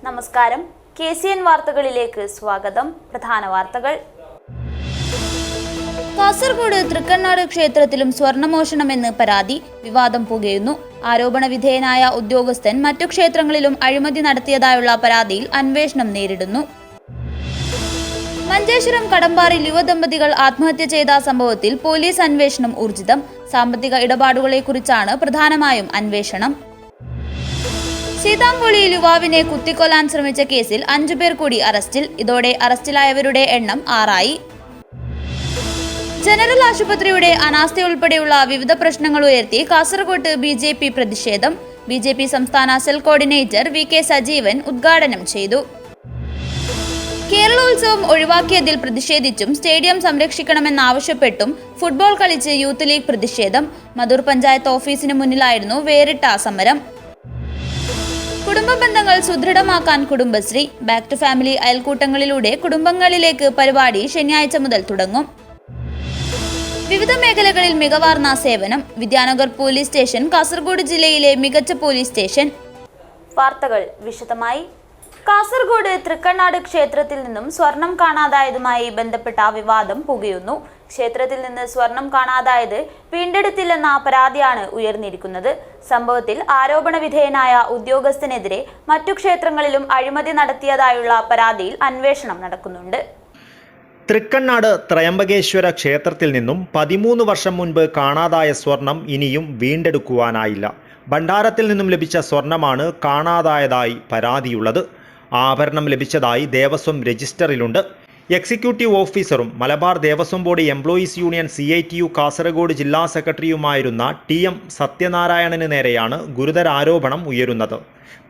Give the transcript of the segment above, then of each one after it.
നമസ്കാരം. KCN വാർത്തകളിലേക്ക് സ്വാഗതം. പ്രധാന വാർത്തകൾ. കാസർഗോഡ് തൃക്കണ്ണാട് ക്ഷേത്രത്തിലും സ്വർണ്ണമോഷണമെന്ന് പരാതി. വിവാദം പുകയുന്നു. ആരോപണ വിധേയനായ ഉദ്യോഗസ്ഥൻ മറ്റു ക്ഷേത്രങ്ങളിലും അഴിമതി നടത്തിയതായുള്ള പരാതിയിൽ അന്വേഷണം നേരിടുന്നു. മഞ്ചേശ്വരം കടമ്പാറിൽ യുവദമ്പതികൾ ആത്മഹത്യ ചെയ്ത സംഭവത്തിൽ പോലീസ് അന്വേഷണം ഊർജിതം. സാമ്പത്തിക ഇടപാടുകളെക്കുറിച്ചാണ് പ്രധാനമായും അന്വേഷണം. സീതാംകോളിയിൽ യുവാവിനെ കുത്തിക്കൊല്ലാൻ ശ്രമിച്ച കേസിൽ 5 പേർ കൂടി അറസ്റ്റിൽ. ഇതോടെ അറസ്റ്റിലായവരുടെ എണ്ണം 6 ആയി. ജനറൽ ആശുപത്രിയുടെ അനാസ്ഥയുൾപ്പെടെയുള്ള വിവിധ പ്രശ്നങ്ങൾ ഉയർത്തി കാസർഗോഡ് BJP പ്രതിഷേധം. BJP സംസ്ഥാന സെൽ കോർഡിനേറ്റർ VK സജീവൻ ഉദ്ഘാടനം ചെയ്തു. കേരളോത്സവം ഒഴിവാക്കിയതിൽ പ്രതിഷേധിച്ചും സ്റ്റേഡിയം സംരക്ഷിക്കണമെന്നാവശ്യപ്പെട്ടും ഫുട്ബോൾ കളിച്ച് യൂത്ത് ലീഗ് പ്രതിഷേധം. മധൂർ പഞ്ചായത്ത് ഓഫീസിന് മുന്നിലായിരുന്നു വേറിട്ട സമരം. കുടുംബ ബന്ധങ്ങൾ സുദൃഢമാക്കാൻ കുടുംബശ്രീ. ബാക്ക് ടു ഫാമിലി അയൽക്കൂട്ടങ്ങളിലൂടെ കുടുംബങ്ങളിലേക്ക് പരിപാടി ശനിയാഴ്ച മുതൽ തുടങ്ങും. വിവിധ മേഖലകളിൽ മികവാർന്ന സേവനം. വിദ്യാനഗർ പോലീസ് സ്റ്റേഷൻ കാസർഗോഡ് ജില്ലയിലെ മികച്ച പോലീസ് സ്റ്റേഷൻ. വാർത്തകൾ വിശദമായി. കാസർഗോഡ് തൃക്കണ്ണാട് ക്ഷേത്രത്തിൽ നിന്നും സ്വർണം കാണാതായതുമായി ബന്ധപ്പെട്ട വിവാദം പുകയുന്നു. ക്ഷേത്രത്തിൽ നിന്ന് സ്വർണം കാണാതായത് വീണ്ടെടുത്തില്ലെന്ന പരാതിയാണ് ഉയർന്നിരിക്കുന്നത്. സംഭവത്തിൽ ആരോപണ വിധേയനായ ഉദ്യോഗസ്ഥനെതിരെ മറ്റു ക്ഷേത്രങ്ങളിലും അഴിമതി നടത്തിയതായുള്ള പരാതിയിൽ അന്വേഷണം നടക്കുന്നുണ്ട്. തൃക്കണ്ണാട് ത്രയംബകേശ്വര ക്ഷേത്രത്തിൽ നിന്നും 13 വർഷം മുൻപ് കാണാതായ സ്വർണം ഇനിയും വീണ്ടെടുക്കുവാനായില്ല. ഭണ്ഡാരത്തിൽ നിന്നും ലഭിച്ച സ്വർണമാണ് കാണാതായതായി പരാതിയുള്ളത്. ആഭരണം ലഭിച്ചതായി ദേവസ്വം രജിസ്റ്ററിലുണ്ട്. എക്സിക്യൂട്ടീവ് ഓഫീസറും Malabar Devaswom board employees union CITU Kasaragod ജില്ലാ സെക്രട്ടറിയുമായിരുന്ന TM സത്യനാരായണന് നേരെയാണ് ഗുരുതര ആരോപണം ഉയരുന്നത്.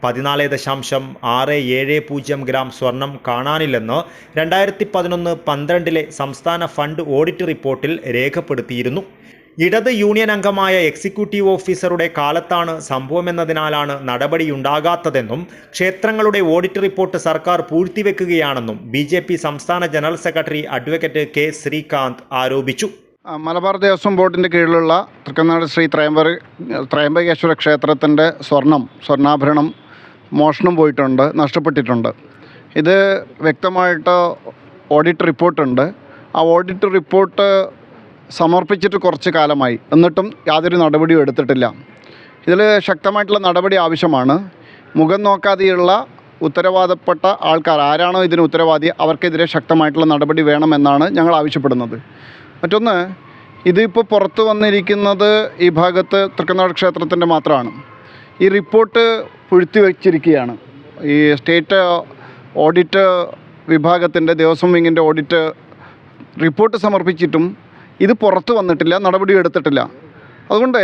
14.670 ഗ്രാം സ്വർണം കാണാനില്ലെന്ന് 2011-12 സംസ്ഥാന ഫണ്ട് ഓഡിറ്റ് റിപ്പോർട്ടിൽ രേഖപ്പെടുത്തിയിരുന്നു. ഇടത് യൂണിയൻ അംഗമായ എക്സിക്യൂട്ടീവ് ഓഫീസറുടെ കാലത്താണ് സംഭവമെന്നതിനാലാണ് നടപടിയുണ്ടാകാത്തതെന്നും ക്ഷേത്രങ്ങളുടെ ഓഡിറ്റ് റിപ്പോർട്ട് സർക്കാർ പൂഴ്ത്തിവെക്കുകയാണെന്നും BJP സംസ്ഥാന general secretary advocate K Srikanth ആരോപിച്ചു. മലബാർ ദേവസ്വം ബോർഡിൻ്റെ കീഴിലുള്ള തൃക്കണ്ണാട് ശ്രീ ത്രയംബകേശ്വര ക്ഷേത്രത്തിൻ്റെ സ്വർണ്ണാഭരണം മോഷണം പോയിട്ടുണ്ട്, നഷ്ടപ്പെട്ടിട്ടുണ്ട്. ഇത് വ്യക്തമായിട്ട് ഓഡിറ്റ് റിപ്പോർട്ടുണ്ട്. ആ ഓഡിറ്റ് റിപ്പോർട്ട് സമർപ്പിച്ചിട്ട് കുറച്ച് കാലമായി, എന്നിട്ടും യാതൊരു നടപടിയും എടുത്തിട്ടില്ല. ഇതിൽ ശക്തമായിട്ടുള്ള നടപടി ആവശ്യമാണ്. മുഖം നോക്കാതെയുള്ള ഉത്തരവാദപ്പെട്ട ആൾക്കാർ ആരാണോ ഇതിന് ഉത്തരവാദി അവർക്കെതിരെ ശക്തമായിട്ടുള്ള നടപടി വേണമെന്നാണ് ഞങ്ങൾ ആവശ്യപ്പെടുന്നത്. മറ്റൊന്ന്, ഇതിപ്പോൾ പുറത്തു വന്നിരിക്കുന്നത് ഈ ഭാഗത്ത് തൃക്കണ്ണാട് ക്ഷേത്രത്തിൻ്റെ മാത്രമാണ്. ഈ റിപ്പോർട്ട് പൂഴ്ത്തിവെച്ചിരിക്കുകയാണ്. ഈ സ്റ്റേറ്റ് ഓഡിറ്റ് വിഭാഗത്തിൻ്റെ ദേവസ്വം വിങ്ങിൻ്റെ ഓഡിറ്റ് റിപ്പോർട്ട് സമർപ്പിച്ചിട്ടും ഇത് പുറത്തു വന്നിട്ടില്ല, നടപടി എടുത്തിട്ടില്ല. അതുകൊണ്ട്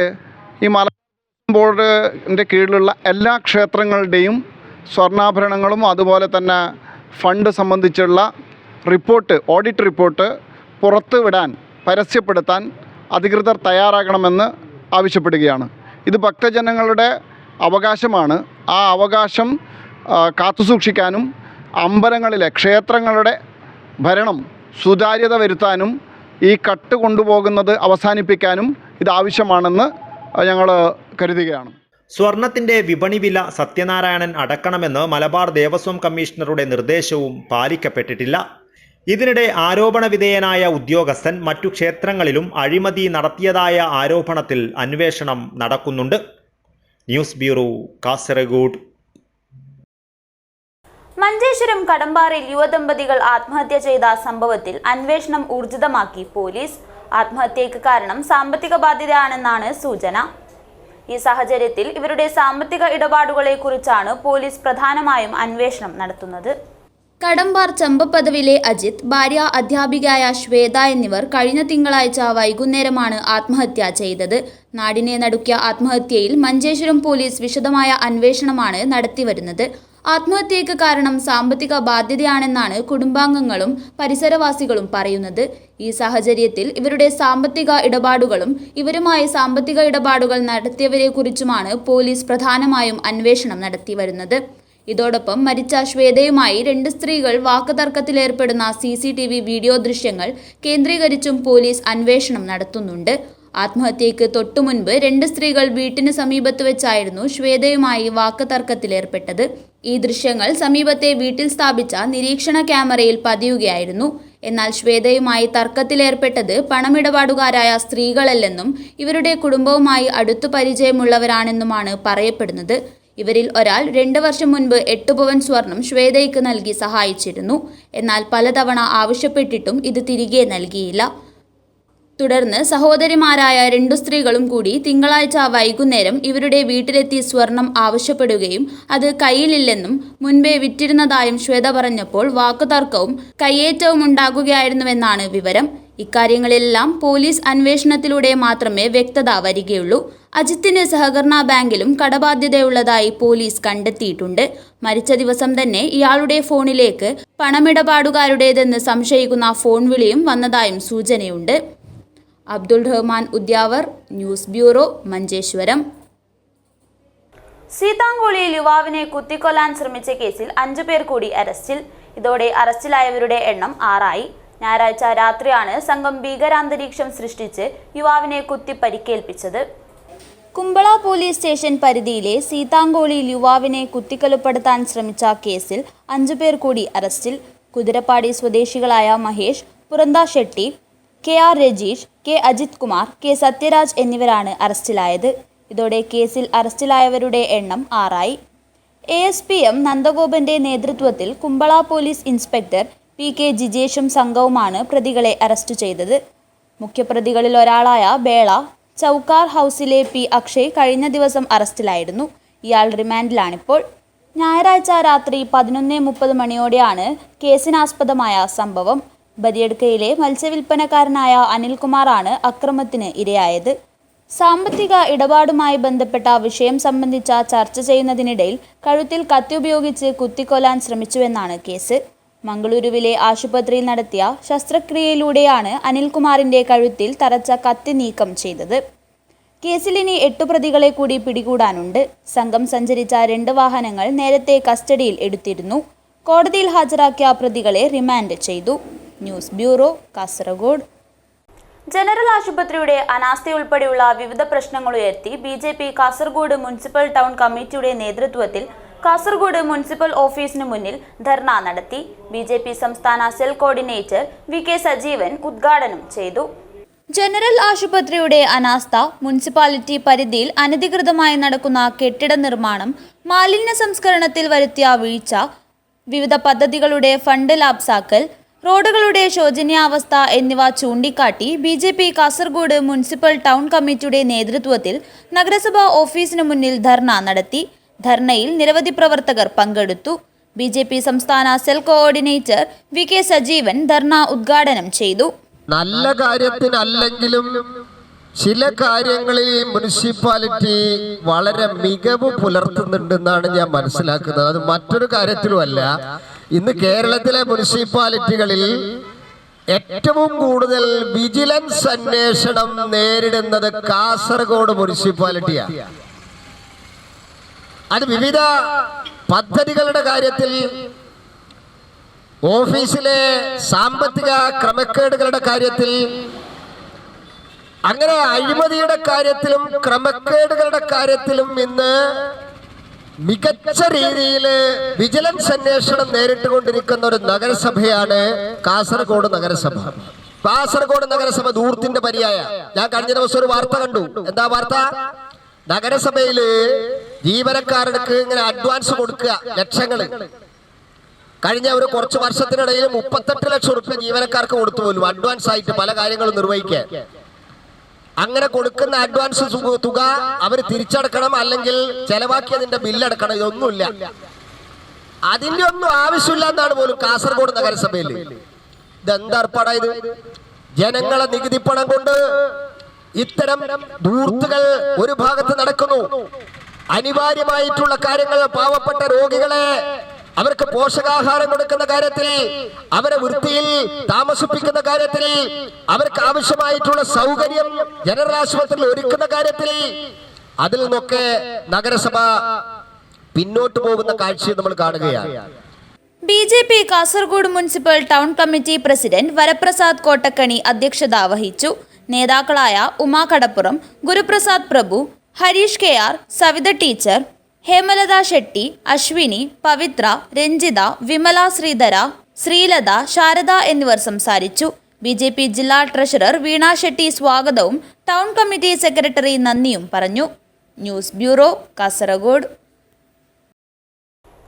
ഈ മലബാർ ബോർഡിൻ്റെ കീഴിലുള്ള എല്ലാ ക്ഷേത്രങ്ങളുടെയും സ്വർണ്ണാഭരണങ്ങളും അതുപോലെ തന്നെ ഫണ്ട് സംബന്ധിച്ചുള്ള റിപ്പോർട്ട്, ഓഡിറ്റ് റിപ്പോർട്ട് പുറത്ത് വിടാൻ, പരസ്യപ്പെടുത്താൻ അധികൃതർ തയ്യാറാകണമെന്ന് ആവശ്യപ്പെടുകയാണ്. ഇത് ഭക്തജനങ്ങളുടെ അവകാശമാണ്. ആ അവകാശം കാത്തുസൂക്ഷിക്കാനും അമ്പലങ്ങളിലെ ക്ഷേത്രങ്ങളുടെ ഭരണം സുതാര്യത വരുത്താനും ഈ കട്ട് കൊണ്ടുപോകുന്നത് അവസാനിപ്പിക്കാനും ഇത് ആവശ്യമാണെന്ന് ഞങ്ങൾ കരുതുകയാണ്. സ്വർണത്തിൻ്റെ വിപണി വില സത്യനാരായണൻ അടക്കണമെന്ന് മലബാർ ദേവസ്വം കമ്മീഷണറുടെ നിർദ്ദേശവും പാലിക്കപ്പെട്ടിട്ടില്ല. ഇതിനിടെ ആരോപണ വിധേയനായ ഉദ്യോഗസ്ഥൻ മറ്റു ക്ഷേത്രങ്ങളിലും അഴിമതി നടത്തിയതായ ആരോപണത്തിൽ അന്വേഷണം നടക്കുന്നുണ്ട്. News bureau, Kasaragod. മഞ്ചേശ്വരം കടമ്പാറിൽ യുവദമ്പതികൾ ആത്മഹത്യ ചെയ്ത സംഭവത്തിൽ അന്വേഷണം ഊർജിതമാക്കി പോലീസ്. ആത്മഹത്യയ്ക്ക് കാരണം സാമ്പത്തിക ബാധ്യതയാണെന്നാണ് സൂചന. ഈ സാഹചര്യത്തിൽ ഇവരുടെ സാമ്പത്തിക ഇടപാടുകളെക്കുറിച്ചാണ് പോലീസ് പ്രധാനമായും അന്വേഷണം നടത്തുന്നത്. കടമ്പാർ ചമ്പപ്പദവിലെ അജിത്, ഭാര്യ അധ്യാപികയായ ശ്വേത എന്നിവർ കഴിഞ്ഞ തിങ്കളാഴ്ച വൈകുന്നേരമാണ് ആത്മഹത്യ ചെയ്തത്. നാടിനെ നടുക്കിയ ആത്മഹത്യയിൽ മഞ്ചേശ്വരം പോലീസ് വിശദമായ അന്വേഷണമാണ് നടത്തിവരുന്നത്. ആത്മഹത്യയ്ക്ക് കാരണം സാമ്പത്തിക ബാധ്യതയാണെന്നാണ് കുടുംബാംഗങ്ങളും പരിസരവാസികളും പറയുന്നത്. ഈ സാഹചര്യത്തിൽ ഇവരുടെ സാമ്പത്തിക ഇടപാടുകളും ഇവരുമായി സാമ്പത്തിക ഇടപാടുകൾ നടത്തിയവരെക്കുറിച്ചുമാണ് പോലീസ് പ്രധാനമായും അന്വേഷണം നടത്തിവരുന്നത്. ഇതോടൊപ്പം മരിച്ച ശ്വേതയുമായി 2 സ്ത്രീകൾ വാക്കുതർക്കത്തിലേർപ്പെടുന്ന CCTV വീഡിയോ ദൃശ്യങ്ങൾ കേന്ദ്രീകരിച്ചും പോലീസ് അന്വേഷണം നടത്തുന്നുണ്ട്. ആത്മഹത്യയ്ക്ക് തൊട്ടുമുൻപ് 2 സ്ത്രീകൾ വീട്ടിന് സമീപത്ത് വെച്ചായിരുന്നു ശ്വേതയുമായി വാക്ക് തർക്കത്തിലേർപ്പെട്ടത്. ഈ ദൃശ്യങ്ങൾ സമീപത്തെ വീട്ടിൽ സ്ഥാപിച്ച നിരീക്ഷണ ക്യാമറയിൽ പതിയുകയായിരുന്നു. എന്നാൽ ശ്വേതയുമായി തർക്കത്തിലേർപ്പെട്ടത് പണമിടപാടുകാരായ സ്ത്രീകളല്ലെന്നും ഇവരുടെ കുടുംബവുമായി അടുത്തു പരിചയമുള്ളവരാണെന്നുമാണ് പറയപ്പെടുന്നത്. ഇവരിൽ ഒരാൾ 2 വർഷം മുൻപ് 8 പവൻ സ്വർണം ശ്വേതയ്ക്ക് നൽകി സഹായിച്ചിരുന്നു. എന്നാൽ പലതവണ ആവശ്യപ്പെട്ടിട്ടും ഇത് തിരികെ നൽകിയില്ല. തുടർന്ന് സഹോദരിമാരായ 2 സ്ത്രീകളും കൂടി തിങ്കളാഴ്ച വൈകുന്നേരം ഇവരുടെ വീട്ടിലെത്തി സ്വർണം ആവശ്യപ്പെടുകയും അത് കയ്യിലില്ലെന്നും മുൻപേ വിറ്റിരുന്നതായും ശ്വേത പറഞ്ഞപ്പോൾ വാക്കുതർക്കവും കയ്യേറ്റവും ഉണ്ടാകുകയായിരുന്നുവെന്നാണ് വിവരം. ഇക്കാര്യങ്ങളിലെല്ലാം പോലീസ് അന്വേഷണത്തിലൂടെ മാത്രമേ വ്യക്തത വരികയുള്ളൂ. അജിത്തിന് സഹകരണ ബാങ്കിലും കടബാധ്യതയുള്ളതായി പോലീസ് കണ്ടെത്തിയിട്ടുണ്ട്. മരിച്ച ദിവസം തന്നെ ഇയാളുടെ ഫോണിലേക്ക് പണമിടപാടുകാരുടേതെന്ന് സംശയിക്കുന്ന ഫോൺ വിളിയും വന്നതായും സൂചനയുണ്ട്. Abdul Rahman Udyavar, news bureau, Manjeshwaram. സീതാങ്കോളിയിൽ യുവാവിനെ കുത്തിക്കൊല്ലാൻ ശ്രമിച്ച കേസിൽ 5 പേർ കൂടി അറസ്റ്റിൽ. ഇതോടെ അറസ്റ്റിലായവരുടെ എണ്ണം 6 ആയി. ഞായറാഴ്ച രാത്രിയാണ് സംഘം ഭീകരാന്തരീക്ഷം സൃഷ്ടിച്ച് യുവാവിനെ കുത്തി പരിക്കേൽപ്പിച്ചത്. കുമ്പള പോലീസ് സ്റ്റേഷൻ പരിധിയിലെ സീതാങ്കോളിയിൽ യുവാവിനെ കുത്തിക്കൊലപ്പെടുത്താൻ ശ്രമിച്ച കേസിൽ 5 പേർ കൂടി അറസ്റ്റിൽ. കുതിരപ്പാടി സ്വദേശികളായ Mahesh, പുറന്ത Shetty, KR Rajeesh, K Ajith Kumar, K Sathyaraj എന്നിവരാണ് അറസ്റ്റിലായത്. ഇതോടെ കേസിൽ അറസ്റ്റിലായവരുടെ എണ്ണം 6 ആയി. ASPM നന്ദഗോപന്റെ നേതൃത്വത്തിൽ കുമ്പള പോലീസ് ഇൻസ്പെക്ടർ PK ജിജേഷും സംഘവുമാണ് പ്രതികളെ അറസ്റ്റ് ചെയ്തത്. മുഖ്യപ്രതികളിൽ ഒരാളായ ബേള ചൗക്കാർ ഹൗസിലെ P അക്ഷയ് കഴിഞ്ഞ ദിവസം അറസ്റ്റിലായിരുന്നു. ഇയാൾ റിമാൻഡിലാണിപ്പോൾ. ഞായറാഴ്ച രാത്രി 11:30 മണിയോടെയാണ് കേസിനാസ്പദമായ സംഭവം. ബദിയടുക്കയിലെ മത്സ്യവില്പനക്കാരനായ അനിൽകുമാറാണ് അക്രമത്തിന് ഇരയായത്. സാമ്പത്തിക ഇടപാടുമായി ബന്ധപ്പെട്ട വിഷയം സംബന്ധിച്ച ചർച്ച ചെയ്യുന്നതിനിടയിൽ കഴുത്തിൽ കത്തി ഉപയോഗിച്ച് കുത്തിക്കൊല്ലാൻ ശ്രമിച്ചുവെന്നാണ് കേസ്. മംഗളൂരുവിലെ ആശുപത്രിയിൽ നടത്തിയ ശസ്ത്രക്രിയയിലൂടെയാണ് അനിൽകുമാറിന്റെ കഴുത്തിൽ തറച്ച കത്തി നീക്കം ചെയ്തത്. കേസിൽ ഇനി 8 പ്രതികളെ കൂടി പിടികൂടാനുണ്ട്. സംഘം സഞ്ചരിച്ച 2 വാഹനങ്ങൾ നേരത്തെ കസ്റ്റഡിയിൽ എടുത്തിരുന്നു. കോടതിയിൽ ഹാജരാക്കിയ പ്രതികളെ റിമാൻഡ് ചെയ്തു. News bureau, Kasaragod. ജനറൽ ആശുപത്രിയുടെ അനാസ്ഥയുൾപ്പെടെയുള്ള വിവിധ പ്രശ്നങ്ങൾ ഉയർത്തി BJP കാസർഗോഡ് മുനിസിപ്പൽ ടൗൺ കമ്മിറ്റിയുടെ നേതൃത്വത്തിൽ കാസർഗോഡ് മുനിസിപ്പൽ ഓഫീസിന് മുന്നിൽ ധർണ നടത്തി. BJP സംസ്ഥാന സെൽ കോർഡിനേറ്റർ VK സജീവൻ ഉദ്ഘാടനം ചെയ്തു. ജനറൽ ആശുപത്രിയുടെ അനാസ്ഥ, മുനിസിപ്പാലിറ്റി പരിധിയിൽ അനധികൃതമായി നടക്കുന്ന കെട്ടിട നിർമ്മാണം, മാലിന്യ സംസ്കരണത്തിൽ വരുത്തിയ വീഴ്ച, വിവിധ പദ്ധതികളുടെ ഫണ്ട് ലാപ്സാക്കൽ, റോഡുകളുടെ ശോചനീയാവസ്ഥ എന്നിവ ചൂണ്ടിക്കാട്ടി BJP കാസർഗോഡ് മുനിസിപ്പൽ ടൗൺ കമ്മിറ്റിയുടെ നേതൃത്വത്തിൽ നഗരസഭാ ഓഫീസിന് മുന്നിൽ ധർണ നടത്തി. ധർണയിൽ നിരവധി പ്രവർത്തകർ പങ്കെടുത്തു. BJP സംസ്ഥാന സെൽ കോർഡിനേറ്റർ VK സജീവൻ ധർണ ഉദ്ഘാടനം ചെയ്തു. നല്ല കാര്യത്തിനല്ലെങ്കിലും ചില കാര്യങ്ങളിൽ മുനിസിപ്പാലിറ്റി വളരെ മികവ് പുലർത്തുന്നുണ്ടെന്നാണ് ഞാൻ മനസ്സിലാക്കുന്നത്. അത് മറ്റൊരു കാര്യത്തിലുമല്ല, ഇന്ന് കേരളത്തിലെ മുനിസിപ്പാലിറ്റികളിൽ ഏറ്റവും കൂടുതൽ വിജിലൻസ് അന്വേഷണം നേരിടുന്നത് കാസർഗോഡ് മുനിസിപ്പാലിറ്റിയാണ്. അത് വിവിധ പദ്ധതികളുടെ കാര്യത്തിൽ, ഓഫീസിലെ സാമ്പത്തിക ക്രമക്കേടുകളുടെ കാര്യത്തിൽ, അങ്ങനെ അഴിമതിയുടെ കാര്യത്തിലും ക്രമക്കേടുകളുടെ കാര്യത്തിലും ഇന്ന് മികച്ച രീതിയിൽ വിജിലൻസ് അന്വേഷണം നേരിട്ടുകൊണ്ടിരിക്കുന്ന ഒരു നഗരസഭയാണ് കാസർഗോഡ് നഗരസഭ. കാസർഗോഡ് നഗരസഭ ധൂർത്തിന്റെ പര്യായ. ഞാൻ കഴിഞ്ഞ ദിവസം ഒരു വാർത്ത കണ്ടു. എന്താ വാർത്ത? നഗരസഭയില് ജീവനക്കാർക്ക് ഇങ്ങനെ അഡ്വാൻസ് കൊടുക്കുക, ലക്ഷങ്ങള്. കഴിഞ്ഞ കുറച്ച് വർഷത്തിനിടയിൽ 38 ലക്ഷം റുപ്യ ജീവനക്കാർക്ക് കൊടുത്തു പോലും അഡ്വാൻസ് ആയിട്ട് പല കാര്യങ്ങളും നിർവഹിക്കാൻ. അങ്ങനെ കൊടുക്കുന്ന അഡ്വാൻസ് തുക അവർ തിരിച്ചടക്കണം, അല്ലെങ്കിൽ ചെലവാക്കിയതിന്റെ ബില്ലടക്കണം. ഇതൊന്നുമില്ല, അതിന്റെ ഒന്നും ആവശ്യമില്ല എന്നാണ് പോലും കാസർഗോഡ് നഗരസഭയിൽ. ഇതെന്താ ഏർപ്പാടാ ഇത്? ജനങ്ങളെ നികുതി പണം കൊണ്ട് ഇത്തരം ധൂർത്തുകൾ ഒരു ഭാഗത്ത് നടക്കുന്നു. അനിവാര്യമായിട്ടുള്ള കാര്യങ്ങൾ, പാവപ്പെട്ട രോഗികളെ അവർക്ക് പോഷകാഹാരം കൊടുക്കുന്ന കാര്യത്തിൽ, അവരെ വൃത്തിയിൽ താമസിപ്പിക്കുന്ന കാര്യത്തിൽ, അവർക്ക് ആവശ്യമായിട്ടുള്ള സൗകര്യം ജനറൽ ആശുപത്രിയിൽ ഒരുക്കുന്ന കാര്യത്തിൽ, അതിൽ നിന്നൊക്കെ നഗരസഭ പിന്നോട്ട് പോകുന്ന കാഴ്ച നമ്മൾ കാണുകയാണ്. BJP Kasaragod municipal town committee president Varaprasad Kottakkani അധ്യക്ഷത വഹിച്ചു. നേതാക്കളായ ഉമാ കടപ്പുറം, ഗുരുപ്രസാദ് പ്രഭു, ഹരീഷ് KR, സവിത ടീച്ചർ, ഹേമലത ഷെട്ടി, അശ്വിനി, പവിത്ര, രഞ്ജിത, വിമല ശ്രീധര, ശ്രീലത, ശാരദ എന്നിവർ സംസാരിച്ചു. BJP ജില്ലാ ട്രഷറർ വീണ ഷെട്ടി സ്വാഗതവും ടൗൺ കമ്മിറ്റി സെക്രട്ടറി നന്ദിയും പറഞ്ഞു. News bureau, Kasaragod.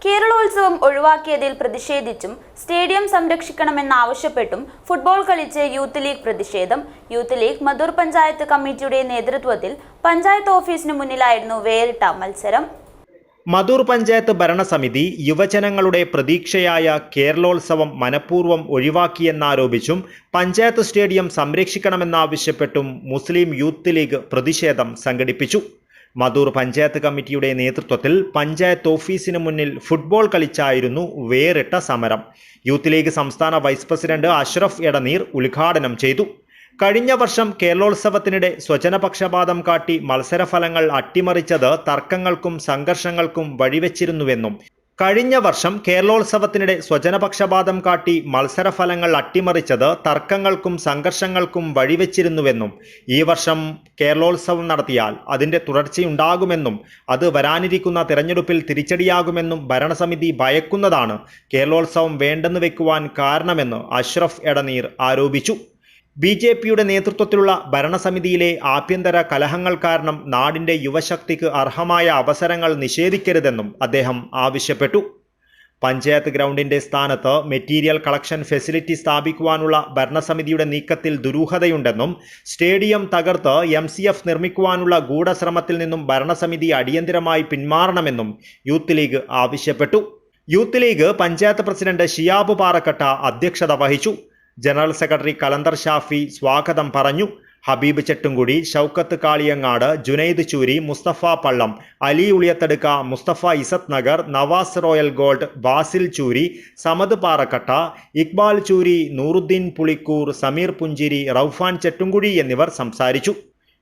കേരളോത്സവം ഒഴിവാക്കിയതിൽ പ്രതിഷേധിച്ചും സ്റ്റേഡിയം സംരക്ഷിക്കണമെന്നാവശ്യപ്പെട്ടും ഫുട്ബോൾ കളിച്ച് യൂത്ത് ലീഗ് പ്രതിഷേധം. യൂത്ത് ലീഗ് മധൂർ പഞ്ചായത്ത് കമ്മിറ്റിയുടെ നേതൃത്വത്തിൽ പഞ്ചായത്ത് ഓഫീസിന് മുന്നിലായിരുന്നു വേറിട്ട മത്സരം. മധൂർ പഞ്ചായത്ത് ഭരണസമിതി യുവജനങ്ങളുടെ പ്രതീക്ഷയായ കേരളോത്സവം മനഃപൂർവ്വം ഒഴിവാക്കിയെന്നാരോപിച്ചും പഞ്ചായത്ത് സ്റ്റേഡിയം സംരക്ഷിക്കണമെന്നാവശ്യപ്പെട്ടും മുസ്ലിം യൂത്ത് ലീഗ് പ്രതിഷേധം സംഘടിപ്പിച്ചു. മധൂർ പഞ്ചായത്ത് കമ്മിറ്റിയുടെ നേതൃത്വത്തിൽ പഞ്ചായത്ത് ഓഫീസിന് മുന്നിൽ ഫുട്ബോൾ കളിച്ചായിരുന്നു വേറിട്ട സമരം. യൂത്ത് ലീഗ് സംസ്ഥാന വൈസ് പ്രസിഡന്റ് അഷ്റഫ് എടനീർ ഉദ്ഘാടനം ചെയ്തു. കഴിഞ്ഞ വർഷം കേരളോത്സവത്തിനിടെ സ്വജനപക്ഷപാതം കാട്ടി മത്സരഫലങ്ങൾ അട്ടിമറിച്ചത് തർക്കങ്ങൾക്കും സംഘർഷങ്ങൾക്കും വഴിവെച്ചിരുന്നുവെന്നും കഴിഞ്ഞ വർഷം കേരളോത്സവത്തിനിടെ സ്വജനപക്ഷപാതം കാട്ടി മത്സരഫലങ്ങൾ അട്ടിമറിച്ചത് തർക്കങ്ങൾക്കും സംഘർഷങ്ങൾക്കും വഴിവെച്ചിരുന്നുവെന്നും ഈ വർഷം കേരളോത്സവം നടത്തിയാൽ അതിൻ്റെ തുടർച്ചയുണ്ടാകുമെന്നും അത് വരാനിരിക്കുന്ന തിരഞ്ഞെടുപ്പിൽ തിരിച്ചടിയാകുമെന്നും ഭരണസമിതി ഭയക്കുന്നതാണ് കേരളോത്സവം വേണ്ടെന്ന് വെക്കുവാൻ കാരണമെന്ന് അഷ്റഫ് എടനീർ ആരോപിച്ചു. BJPയുടെ നേതൃത്വത്തിലുള്ള ഭരണസമിതിയിലെ ആഭ്യന്തര കലഹങ്ങൾ കാരണം നാടിൻ്റെ യുവശക്തിക്ക് അർഹമായ അവസരങ്ങൾ നിഷേധിക്കരുതെന്നും അദ്ദേഹം ആവശ്യപ്പെട്ടു. പഞ്ചായത്ത് ഗ്രൗണ്ടിൻ്റെ സ്ഥാനത്ത് മെറ്റീരിയൽ കളക്ഷൻ ഫെസിലിറ്റി സ്ഥാപിക്കുവാനുള്ള ഭരണസമിതിയുടെ നീക്കത്തിൽ ദുരൂഹതയുണ്ടെന്നും സ്റ്റേഡിയം തകർത്ത് MCF നിർമ്മിക്കുവാനുള്ള ഗൂഢശ്രമത്തിൽ നിന്നും ഭരണസമിതി അടിയന്തരമായി പിന്മാറണമെന്നും യൂത്ത് ലീഗ് ആവശ്യപ്പെട്ടു. Youth League panchayat president Shiyab Parakatta അധ്യക്ഷത വഹിച്ചു. ജനറൽ സെക്രട്ടറി കലന്തർ ഷാഫി സ്വാഗതം പറഞ്ഞു. ഹബീബ് ചെട്ടുംകുടി, ഷൗക്കത്ത് കാളിയങ്ങാട്, ജുനൈദ് ചൂരി, മുസ്തഫ പള്ളം, അലി ഉളിയത്തടുക്ക, മുസ്തഫ ഇസത്ത് നഗർ, നവാസ് റോയൽ ഗോൾഡ്, ബാസിൽ ചൂരി, സമദ് പാറക്കട്ട, ഇക്ബാൽ ചൂരി, നൂറുദ്ദീൻ പുളിക്കൂർ, സമീർ പുഞ്ചിരി, റൌഫാൻ ചെട്ടുംകുടി എന്നിവർ സംസാരിച്ചു.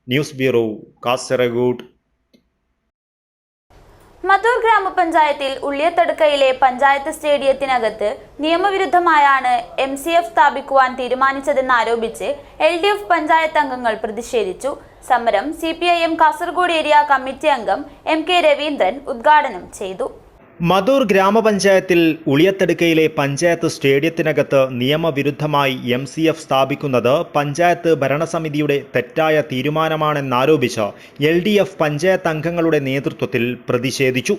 News bureau, Kasaragod. മധൂർ ഗ്രാമപഞ്ചായത്തിൽ ഉള്ളിയത്തടുക്കയിലെ പഞ്ചായത്ത് സ്റ്റേഡിയത്തിനകത്ത് നിയമവിരുദ്ധമായാണ് MCF സ്ഥാപിക്കുവാൻ തീരുമാനിച്ചതെന്നാരോപിച്ച് LDF പഞ്ചായത്ത് അംഗങ്ങൾ പ്രതിഷേധിച്ചു. സമരം CPIM കാസർഗോഡ് ഏരിയ കമ്മിറ്റി അംഗം MK രവീന്ദ്രൻ ഉദ്ഘാടനം ചെയ്തു. മധൂർ ഗ്രാമപഞ്ചായത്തിൽ ഉളിയത്തടുക്കയിലെ പഞ്ചായത്ത് സ്റ്റേഡിയത്തിനകത്ത് നിയമവിരുദ്ധമായി MCF സ്ഥാപിക്കുന്നത് പഞ്ചായത്ത് ഭരണസമിതിയുടെ തെറ്റായ തീരുമാനമാണെന്നാരോപിച്ച് LDF പഞ്ചായത്ത് അംഗങ്ങളുടെ നേതൃത്വത്തിൽ പ്രതിഷേധിച്ചു.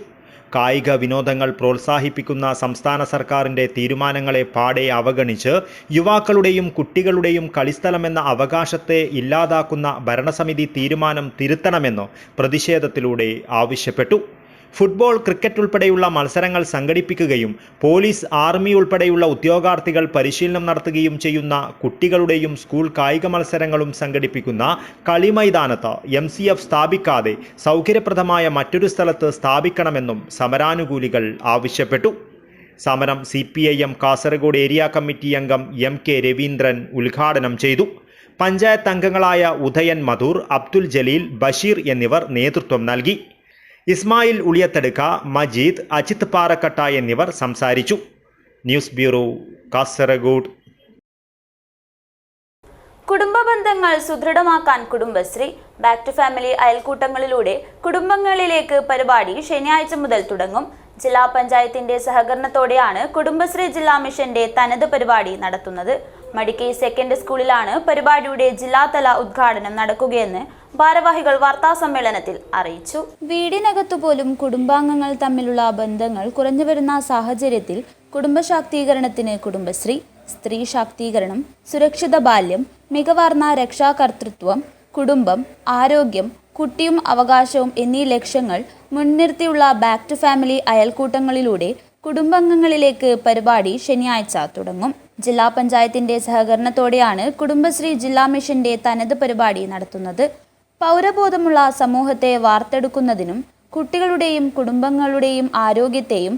കായിക വിനോദങ്ങൾ പ്രോത്സാഹിപ്പിക്കുന്ന സംസ്ഥാന സർക്കാരിൻ്റെ തീരുമാനങ്ങളെ പാടെ അവഗണിച്ച് യുവാക്കളുടെയും കുട്ടികളുടെയും കളിസ്ഥലമെന്ന അവകാശത്തെ ഇല്ലാതാക്കുന്ന ഭരണസമിതി തീരുമാനം തിരുത്തണമെന്ന് പ്രതിഷേധത്തിലൂടെ ആവശ്യപ്പെട്ടു. ഫുട്ബോൾ, ക്രിക്കറ്റ് ഉൾപ്പെടെയുള്ള മത്സരങ്ങൾ സംഘടിപ്പിക്കുകയും പോലീസ്, ആർമി ഉൾപ്പെടെയുള്ള ഉദ്യോഗാർത്ഥികൾ പരിശീലനം നടത്തുകയും ചെയ്യുന്ന കുട്ടികളുടെയും സ്കൂൾ കായിക മത്സരങ്ങളും സംഘടിപ്പിക്കുന്ന കളിമൈതാനത്ത് MCF സ്ഥാപിക്കാതെ സൗകര്യപ്രദമായ മറ്റൊരു സ്ഥലത്ത് സ്ഥാപിക്കണമെന്നും സമരാനുകൂലികൾ ആവശ്യപ്പെട്ടു. സമരം CPIM കാസർഗോഡ് ഏരിയ കമ്മിറ്റി അംഗം MK രവീന്ദ്രൻ ഉദ്ഘാടനം ചെയ്തു. പഞ്ചായത്ത് അംഗങ്ങളായ ഉദയൻ മധൂർ, അബ്ദുൽ ജലീൽ, ബഷീർ എന്നിവർ നേതൃത്വം നൽകി. ഇസ്മായിൽ ഉളിയത്തടുക്ക, മജീദ്, അജിത് പാറക്കട്ട എന്നിവർ സംസാരിച്ചു. News bureau, Kasaragod. കുടുംബ ബന്ധങ്ങൾ സുദൃഢമാക്കാൻ കുടുംബശ്രീ ബാക്ക് ടു ഫാമിലി അയൽക്കൂട്ടങ്ങളിലൂടെ കുടുംബങ്ങളിലേക്ക് പരിപാടി ശനിയാഴ്ച മുതൽ തുടങ്ങും. ജില്ലാ പഞ്ചായത്തിന്റെ സഹകരണത്തോടെയാണ് കുടുംബശ്രീ ജില്ലാ മിഷന്റെ തനത് പരിപാടി നടത്തുന്നത്. മടിക്കൈ സെക്കൻഡ് സ്കൂളിലാണ് പരിപാടിയുടെ ജില്ലാതല ഉദ്ഘാടനം നടക്കുകയെന്ന് ഭാരവാഹികൾ വാർത്താസമ്മേളനത്തിൽ അറിയിച്ചു. വീടിനകത്തുപോലും കുടുംബാംഗങ്ങൾ തമ്മിലുള്ള ബന്ധങ്ങൾ കുറഞ്ഞുവരുന്ന സാഹചര്യത്തിൽ കുടുംബശാക്തീകരണത്തിന് കുടുംബശ്രീ, സ്ത്രീ ശാക്തീകരണം, സുരക്ഷിത ബാല്യം, മികവാർന്ന രക്ഷാകർതൃത്വം, കുടുംബം, ആരോഗ്യം, കുട്ടിയും അവകാശവും എന്നീ ലക്ഷ്യങ്ങൾ മുൻനിർത്തിയുള്ള ബാക്ക് ടു ഫാമിലി അയൽക്കൂട്ടങ്ങളിലൂടെ കുടുംബാംഗങ്ങളിലേക്ക് പരിപാടി ശനിയാഴ്ച തുടങ്ങും. ജില്ലാ പഞ്ചായത്തിന്റെ സഹകരണത്തോടെയാണ് കുടുംബശ്രീ ജില്ലാ മിഷന്റെ തനത് പരിപാടി നടത്തുന്നത്. പൗരബോധമുള്ള സമൂഹത്തെ വാർത്തെടുക്കുന്നതിനും കുട്ടികളുടെയും കുടുംബങ്ങളുടെയും ആരോഗ്യത്തെയും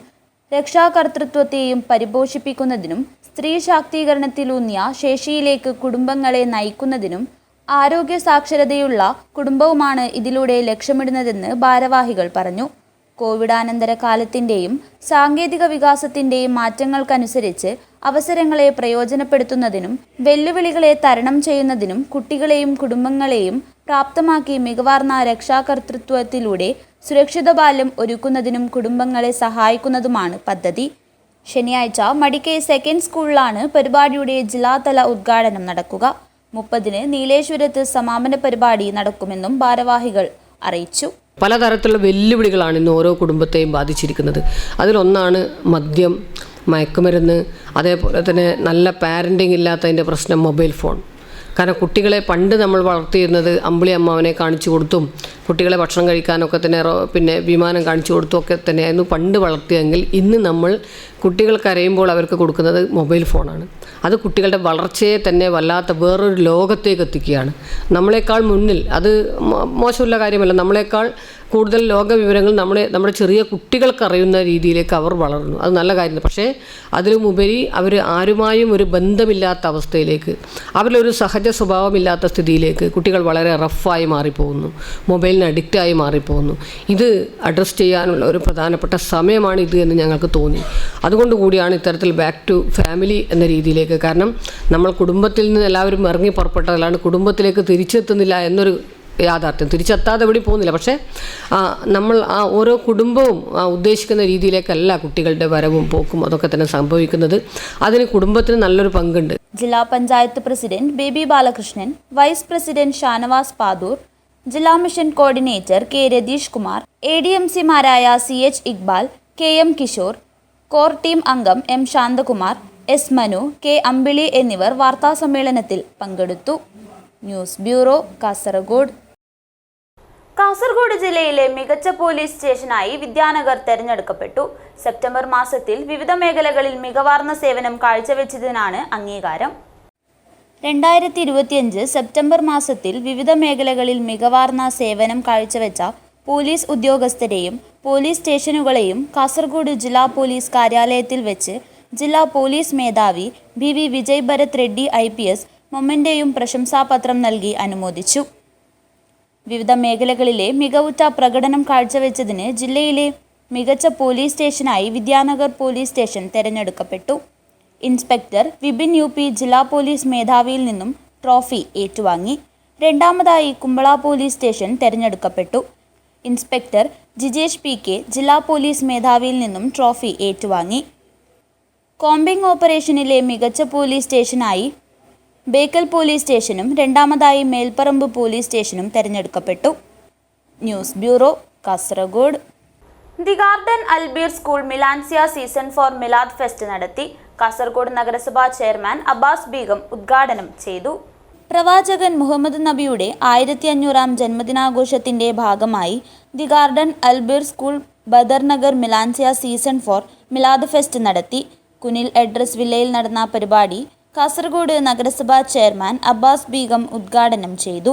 രക്ഷാകർതൃത്വത്തെയും പരിപോഷിപ്പിക്കുന്നതിനും സ്ത്രീ ശാക്തീകരണത്തിലൂന്നിയ ശേഷിയിലേക്ക് കുടുംബങ്ങളെ നയിക്കുന്നതിനും ആരോഗ്യ സാക്ഷരതയുള്ള കുടുംബവുമാണ് ഇതിലൂടെ ലക്ഷ്യമിടുന്നതെന്ന് ഭാരവാഹികൾ പറഞ്ഞു. കോവിഡാനന്തര കാലത്തിൻ്റെയും സാങ്കേതിക വികാസത്തിൻ്റെയും മാറ്റങ്ങൾക്കനുസരിച്ച് അവസരങ്ങളെ പ്രയോജനപ്പെടുത്തുന്നതിനും വെല്ലുവിളികളെ തരണം ചെയ്യുന്നതിനും കുട്ടികളെയും കുടുംബങ്ങളെയും പ്രാപ്തമാക്കി മികവാർന്ന രക്ഷാകർതൃത്വത്തിലൂടെ സുരക്ഷിത ബാല്യം ഒരുക്കുന്നതിനും കുടുംബങ്ങളെ സഹായിക്കുന്നതുമാണ് പദ്ധതി. ശനിയാഴ്ച മടിക്കൈ സെക്കൻഡ് സ്കൂളിലാണ് പരിപാടിയുടെ ജില്ലാതല ഉദ്ഘാടനം നടക്കുക. 30-ന് നീലേശ്വരത്ത് സമാപന പരിപാടി നടക്കുമെന്നും ഭാരവാഹികൾ അറിയിച്ചു. പലതരത്തിലുള്ള വെല്ലുവിളികളാണ് ഇന്ന് ഓരോ കുടുംബത്തെയും ബാധിച്ചിരിക്കുന്നത്. അതിലൊന്നാണ് മദ്യം, മയക്കുമരുന്ന്, അതേപോലെ തന്നെ നല്ല പാരൻറ്റിങ് ഇല്ലാത്തതിൻ്റെ പ്രശ്നം മൊബൈൽ ഫോൺ. കാരണം കുട്ടികളെ പണ്ട് നമ്മൾ വളർത്തിയിരുന്നത് അമ്പിളി അമ്മാവനെ കാണിച്ചു കൊടുത്തും കുട്ടികളെ ഭക്ഷണം കഴിക്കാനൊക്കെ തന്നെ പിന്നെ വിമാനം കാണിച്ചു കൊടുത്തും ഒക്കെ തന്നെയായിരുന്നു പണ്ട് വളർത്തിയെങ്കിൽ ഇന്ന് നമ്മൾ കുട്ടികൾ കരയുമ്പോൾ അവർക്ക് കൊടുക്കുന്നത് മൊബൈൽ ഫോണാണ്. അത് കുട്ടികളുടെ വളർച്ചയെ തന്നെ വല്ലാത്ത വേറൊരു ലോകത്തേക്ക് എത്തിക്കുകയാണ്. നമ്മളെക്കാൾ മുന്നിൽ, അത് മോശമുള്ള കാര്യമല്ല, നമ്മളെക്കാൾ കൂടുതൽ ലോക വിവരങ്ങൾ നമ്മുടെ ചെറിയ കുട്ടികൾക്ക് അറിയുന്ന രീതിയിലേക്ക് അവർ വളർന്നു. അത് നല്ല കാര്യമാണ്. പക്ഷേ അതിലുമുപരി അവർ ആരുമായും ഒരു ബന്ധമില്ലാത്ത അവസ്ഥയിലേക്ക്, അവരിലൊരു സഹജ സ്വഭാവമില്ലാത്ത സ്ഥിതിയിലേക്ക് കുട്ടികൾ വളരെ റഫായി മാറിപ്പോകുന്നു, മൊബൈലിന് അഡിക്റ്റായി മാറിപ്പോകുന്നു. ഇത് അഡ്രസ്സ് ചെയ്യാനുള്ള ഒരു പ്രധാനപ്പെട്ട സമയമാണ് ഇത് എന്ന് ഞങ്ങൾക്ക് തോന്നി. അതുകൊണ്ട് കൂടിയാണ് ഇത്തരത്തിൽ ബാക്ക് ടു ഫാമിലി എന്ന രീതിയിലേക്ക്, കാരണം നമ്മൾ കുടുംബത്തിൽ നിന്ന് എല്ലാവരും ഇറങ്ങി പുറപ്പെട്ടതല്ലാണ് കുടുംബത്തിലേക്ക് തിരിച്ചെത്തുന്നില്ല എന്നൊരു യാഥാർത്ഥ്യം. തിരിച്ചെത്താതെ എവിടെ പോകുന്നില്ല. പക്ഷേ നമ്മൾ ആ ഓരോ കുടുംബവും ഉദ്ദേശിക്കുന്ന രീതിയിലേക്കല്ല കുട്ടികളുടെ വരവും പോക്കും അതൊക്കെ തന്നെ സംഭവിക്കുന്നത്. അതിന് കുടുംബത്തിന് നല്ലൊരു പങ്കുണ്ട്. ജില്ലാ panchayat president Baby Balakrishnan, vice president Shanavas Padur, ജില്ലാ mission coordinator K Ratheesh Kumar, ADMC-മാരായ CH Iqbal, KM Kishore, core team അംഗം M Shanthakumar, S Manu, K Ambili എന്നിവർ വാർത്താസമ്മേളനത്തിൽ പങ്കെടുത്തു. News bureau, Kasaragod. കാസർഗോഡ് ജില്ലയിലെ മികച്ച പോലീസ് സ്റ്റേഷനായി വിദ്യാനഗർ തെരഞ്ഞെടുക്കപ്പെട്ടു. സെപ്റ്റംബർ മാസത്തിൽ വിവിധ മേഖലകളിൽ മികവാർന്ന സേവനം കാഴ്ചവെച്ചതിനാണ് അംഗീകാരം. 2025 സെപ്റ്റംബർ മാസത്തിൽ വിവിധ മേഖലകളിൽ മികവാർന്ന സേവനം കാഴ്ചവെച്ച പോലീസ് ഉദ്യോഗസ്ഥരെയും പോലീസ് സ്റ്റേഷനുകളെയും കാസർഗോഡ് ജില്ലാ പോലീസ് കാര്യാലയത്തിൽ വെച്ച് ജില്ലാ പോലീസ് മേധാവി BV വിജയ് ഭരത് റെഡ്ഡി IPS മൊമെന്റോയും പ്രശംസാപത്രം നൽകി അനുമോദിച്ചു. വിവിധ മേഖലകളിലെ മികവുറ്റ പ്രകടനം കാഴ്ചവെച്ചതിന് ജില്ലയിലെ മികച്ച പോലീസ് സ്റ്റേഷനായി വിദ്യാനഗർ പോലീസ് സ്റ്റേഷൻ തെരഞ്ഞെടുക്കപ്പെട്ടു. ഇൻസ്പെക്ടർ വിപിൻ UP ജില്ലാ പോലീസ് മേധാവിയിൽ നിന്നും ട്രോഫി ഏറ്റുവാങ്ങി. രണ്ടാമതായി കുമ്പള പോലീസ് സ്റ്റേഷൻ തെരഞ്ഞെടുക്കപ്പെട്ടു. ഇൻസ്പെക്ടർ ജിജേഷ് PK ജില്ലാ പോലീസ് മേധാവിയിൽ നിന്നും ട്രോഫി ഏറ്റുവാങ്ങി. കോമ്പിംഗ് ഓപ്പറേഷനിലെ മികച്ച പോലീസ് സ്റ്റേഷനായി ബേക്കൽ പോലീസ് സ്റ്റേഷനും രണ്ടാമതായി മേൽപ്പറമ്പ് പോലീസ് സ്റ്റേഷനും തെരഞ്ഞെടുക്കപ്പെട്ടു. News bureau, Kasaragod. The garden Albir school Milancia season 4 Milad fest നടത്തി. കാസർഗോഡ് നഗരസഭാ ചെയർമാൻ അബ്ബാസ് ബീഗം ഉദ്ഘാടനം ചെയ്തു. പ്രവാചകൻ മുഹമ്മദ് നബിയുടെ 1500-ാം ജന്മദിനാഘോഷത്തിന്റെ ഭാഗമായി the garden Albir school Badar Nagar Milancia season 4 Milad fest നടത്തി. കുനിൽ എഡ്രസ് വില്ലയിൽ നടന്ന പരിപാടി കാസർഗോഡ് നഗരസഭാ ചെയർമാൻ അബ്ബാസ് ബീഗം ഉദ്ഘാടനം ചെയ്തു.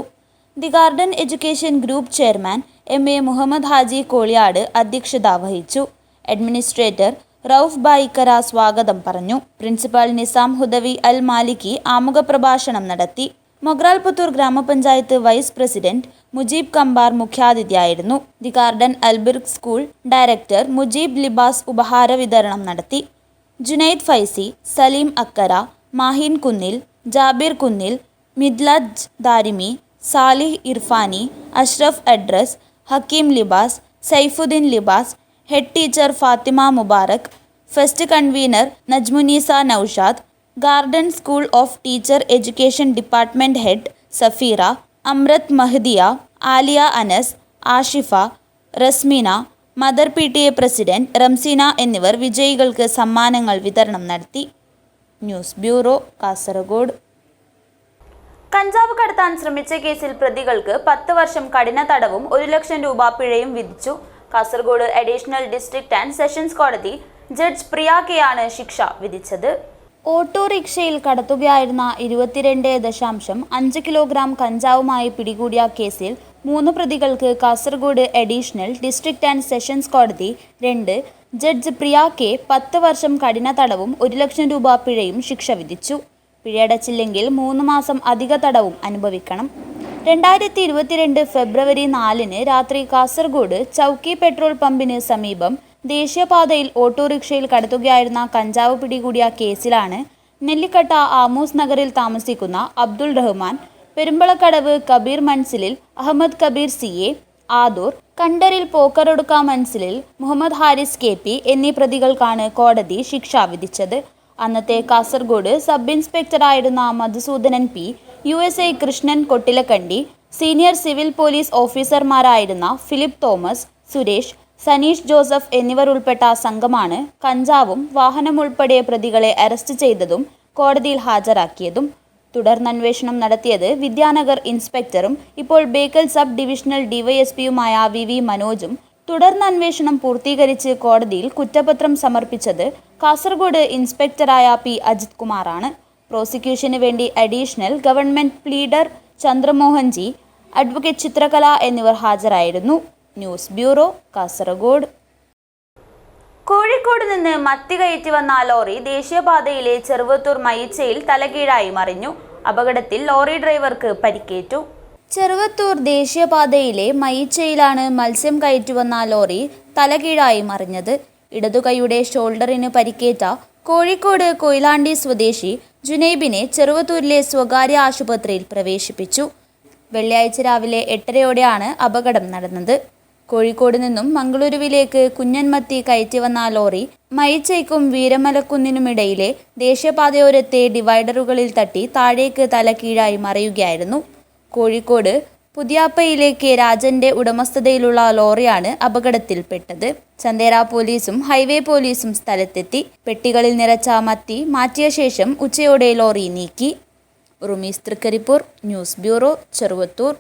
The garden education group chairman MA Muhammad Haji Koliyad അധ്യക്ഷത വഹിച്ചു. അഡ്മിനിസ്ട്രേറ്റർ റൌഫ് ബായിക്കര സ്വാഗതം പറഞ്ഞു. പ്രിൻസിപ്പൽ നിസാം ഹുദവി അൽ മാലിക്കി ആമുഖ പ്രഭാഷണം നടത്തി. മൊഗ്രാൽ പുത്തൂർ ഗ്രാമപഞ്ചായത്ത് വൈസ് പ്രസിഡന്റ് മുജീബ് കമ്പാർ മുഖ്യാതിഥിയായിരുന്നു. The garden Albir school director Mujeeb Libas ഉപഹാര വിതരണം നടത്തി. ജുനൈദ് ഫൈസി, സലീം അക്കര, Mahin Kunnil, Jabir Kunnil, Midlaj Darimi, Salih Irfani, Ashraf Adras, Hakeem Libas, Saifuddin Libas, head teacher Fathima Mubarak, fest convener Najmunnisa Naushad, garden school of teacher education department head Safeera, Amrath Mahdiya, Aliya Anas, Ashifa, Rasmeena, mother PTA president Ramseena എന്നിവർ വിജയികൾക്ക് സമ്മാനങ്ങൾ വിതരണം നടത്തി. News bureau, Kasaragod. കഞ്ചാവ് കടത്താൻ ശ്രമിച്ച കേസിൽ പ്രതികൾക്ക് 10 വർഷം കഠിന തടവും 1 ലക്ഷം രൂപ പിഴയും വിധിച്ചു. Kasaragod additional district and sessions കോടതി ജഡ്ജ് പ്രിയ K ആണ് ശിക്ഷ വിധിച്ചത്. ഓട്ടോറിക്ഷയിൽ കടത്തുകയായിരുന്ന 22.5 കിലോഗ്രാം കഞ്ചാവുമായി പിടികൂടിയ കേസിൽ 3 പ്രതികൾക്ക് Kasaragod additional district and sessions കോടതി 2 ജഡ്ജ് പ്രിയ K 10 വർഷം കഠിന തടവും 1 ലക്ഷം രൂപ പിഴയും ശിക്ഷ വിധിച്ചു. പിഴയടച്ചില്ലെങ്കിൽ 3 മാസം അധിക തടവും അനുഭവിക്കണം. 2022 ഫെബ്രുവരി 4 രാത്രി കാസർഗോഡ് ചൌക്കി പെട്രോൾ പമ്പിന് സമീപം ദേശീയപാതയിൽ ഓട്ടോറിക്ഷയിൽ കടത്തുകയായിരുന്ന കഞ്ചാവ് പിടികൂടിയ കേസിലാണ് നെല്ലിക്കട്ട ആമൂസ് നഗറിൽ താമസിക്കുന്ന അബ്ദുൾ റഹ്മാൻ, പെരുമ്പളക്കടവ് കബീർ മൻസിലിൽ അഹമ്മദ് കബീർ CA, ആദൂർ കണ്ടരിൽ പോക്കറൊടുക്ക മൻസിലിൽ മുഹമ്മദ് ഹാരിസ് KP എന്നീ പ്രതികൾക്കാണ് കോടതി ശിക്ഷ വിധിച്ചത്. അന്നത്തെ കാസർഗോഡ് സബ് ഇൻസ്പെക്ടറായിരുന്ന Madhusoodanan P, USI Krishnan Kottilakkandi, senior civil police ഓഫീസർമാരായിരുന്ന Philip Thomas, Suresh, Saneesh Joseph എന്നിവർ ഉൾപ്പെട്ട സംഘമാണ് കഞ്ചാവും വാഹനമുൾപ്പെടെ പ്രതികളെ അറസ്റ്റ് ചെയ്തതും കോടതിയിൽ ഹാജരാക്കിയതും. തുടർന്നന്വേഷണം നടത്തിയത് വിദ്യാനഗർ ഇൻസ്പെക്ടറും ഇപ്പോൾ ബേക്കൽ സബ് ഡിവിഷണൽ DYSPയുമായ VV മനോജും. തുടർന്നന്വേഷണം പൂർത്തീകരിച്ച് കോടതിയിൽ കുറ്റപത്രം സമർപ്പിച്ചത് കാസർഗോഡ് ഇൻസ്പെക്ടറായ P അജിത് കുമാറാണ്. പ്രോസിക്യൂഷന് വേണ്ടി additional government pleader Chandramohan G, advocate Chithrakala എന്നിവർ ഹാജരായിരുന്നു. News bureau, Kasaragod. കോഴിക്കോട് നിന്ന് മത്തി കയറ്റി വന്ന ലോറി ദേശീയപാതയിലെ ചെറുവത്തൂർ മയിച്ചയിൽ തലകീഴായി മറിഞ്ഞു. അപകടത്തിൽ ലോറി ഡ്രൈവർക്ക് പരിക്കേറ്റു. ചെറുവത്തൂർ ദേശീയപാതയിലെ മയിച്ചയിലാണ് മത്സ്യം കയറ്റുവന്ന ലോറി തലകീഴായി മറിഞ്ഞത്. ഇടതുകൈയുടെ ഷോൾഡറിന് പരിക്കേറ്റ കോഴിക്കോട് കൊയിലാണ്ടി സ്വദേശി ജുനൈബിനെ ചെറുവത്തൂരിലെ സ്വകാര്യ ആശുപത്രിയിൽ പ്രവേശിപ്പിച്ചു. വെള്ളിയാഴ്ച രാവിലെ 8:30യോടെയാണ് അപകടം നടന്നത്. കോഴിക്കോട് നിന്നും മംഗളൂരുവിലേക്ക് കുഞ്ഞൻമത്തി കയറ്റി വന്ന ലോറി മയിച്ചയ്ക്കും വീരമലക്കുന്നിനുമിടയിലെ ദേശീയപാതയോരത്തെ ഡിവൈഡറുകളിൽ തട്ടി താഴേക്ക് തലകീഴായി മറിയുകയായിരുന്നു. കോഴിക്കോട് പുതിയാപ്പയിലേക്ക് രാജന്റെ ഉടമസ്ഥതയിലുള്ള ലോറിയാണ് അപകടത്തിൽപ്പെട്ടത്. ചന്തേര പോലീസും ഹൈവേ പോലീസും സ്ഥലത്തെത്തി. പെട്ടികളിൽ നിറച്ച മത്തി മാറ്റിയ ശേഷം ഉച്ചയോടെ ലോറി നീക്കി. Rumees Thrikaripur, news bureau, Cheruvathur.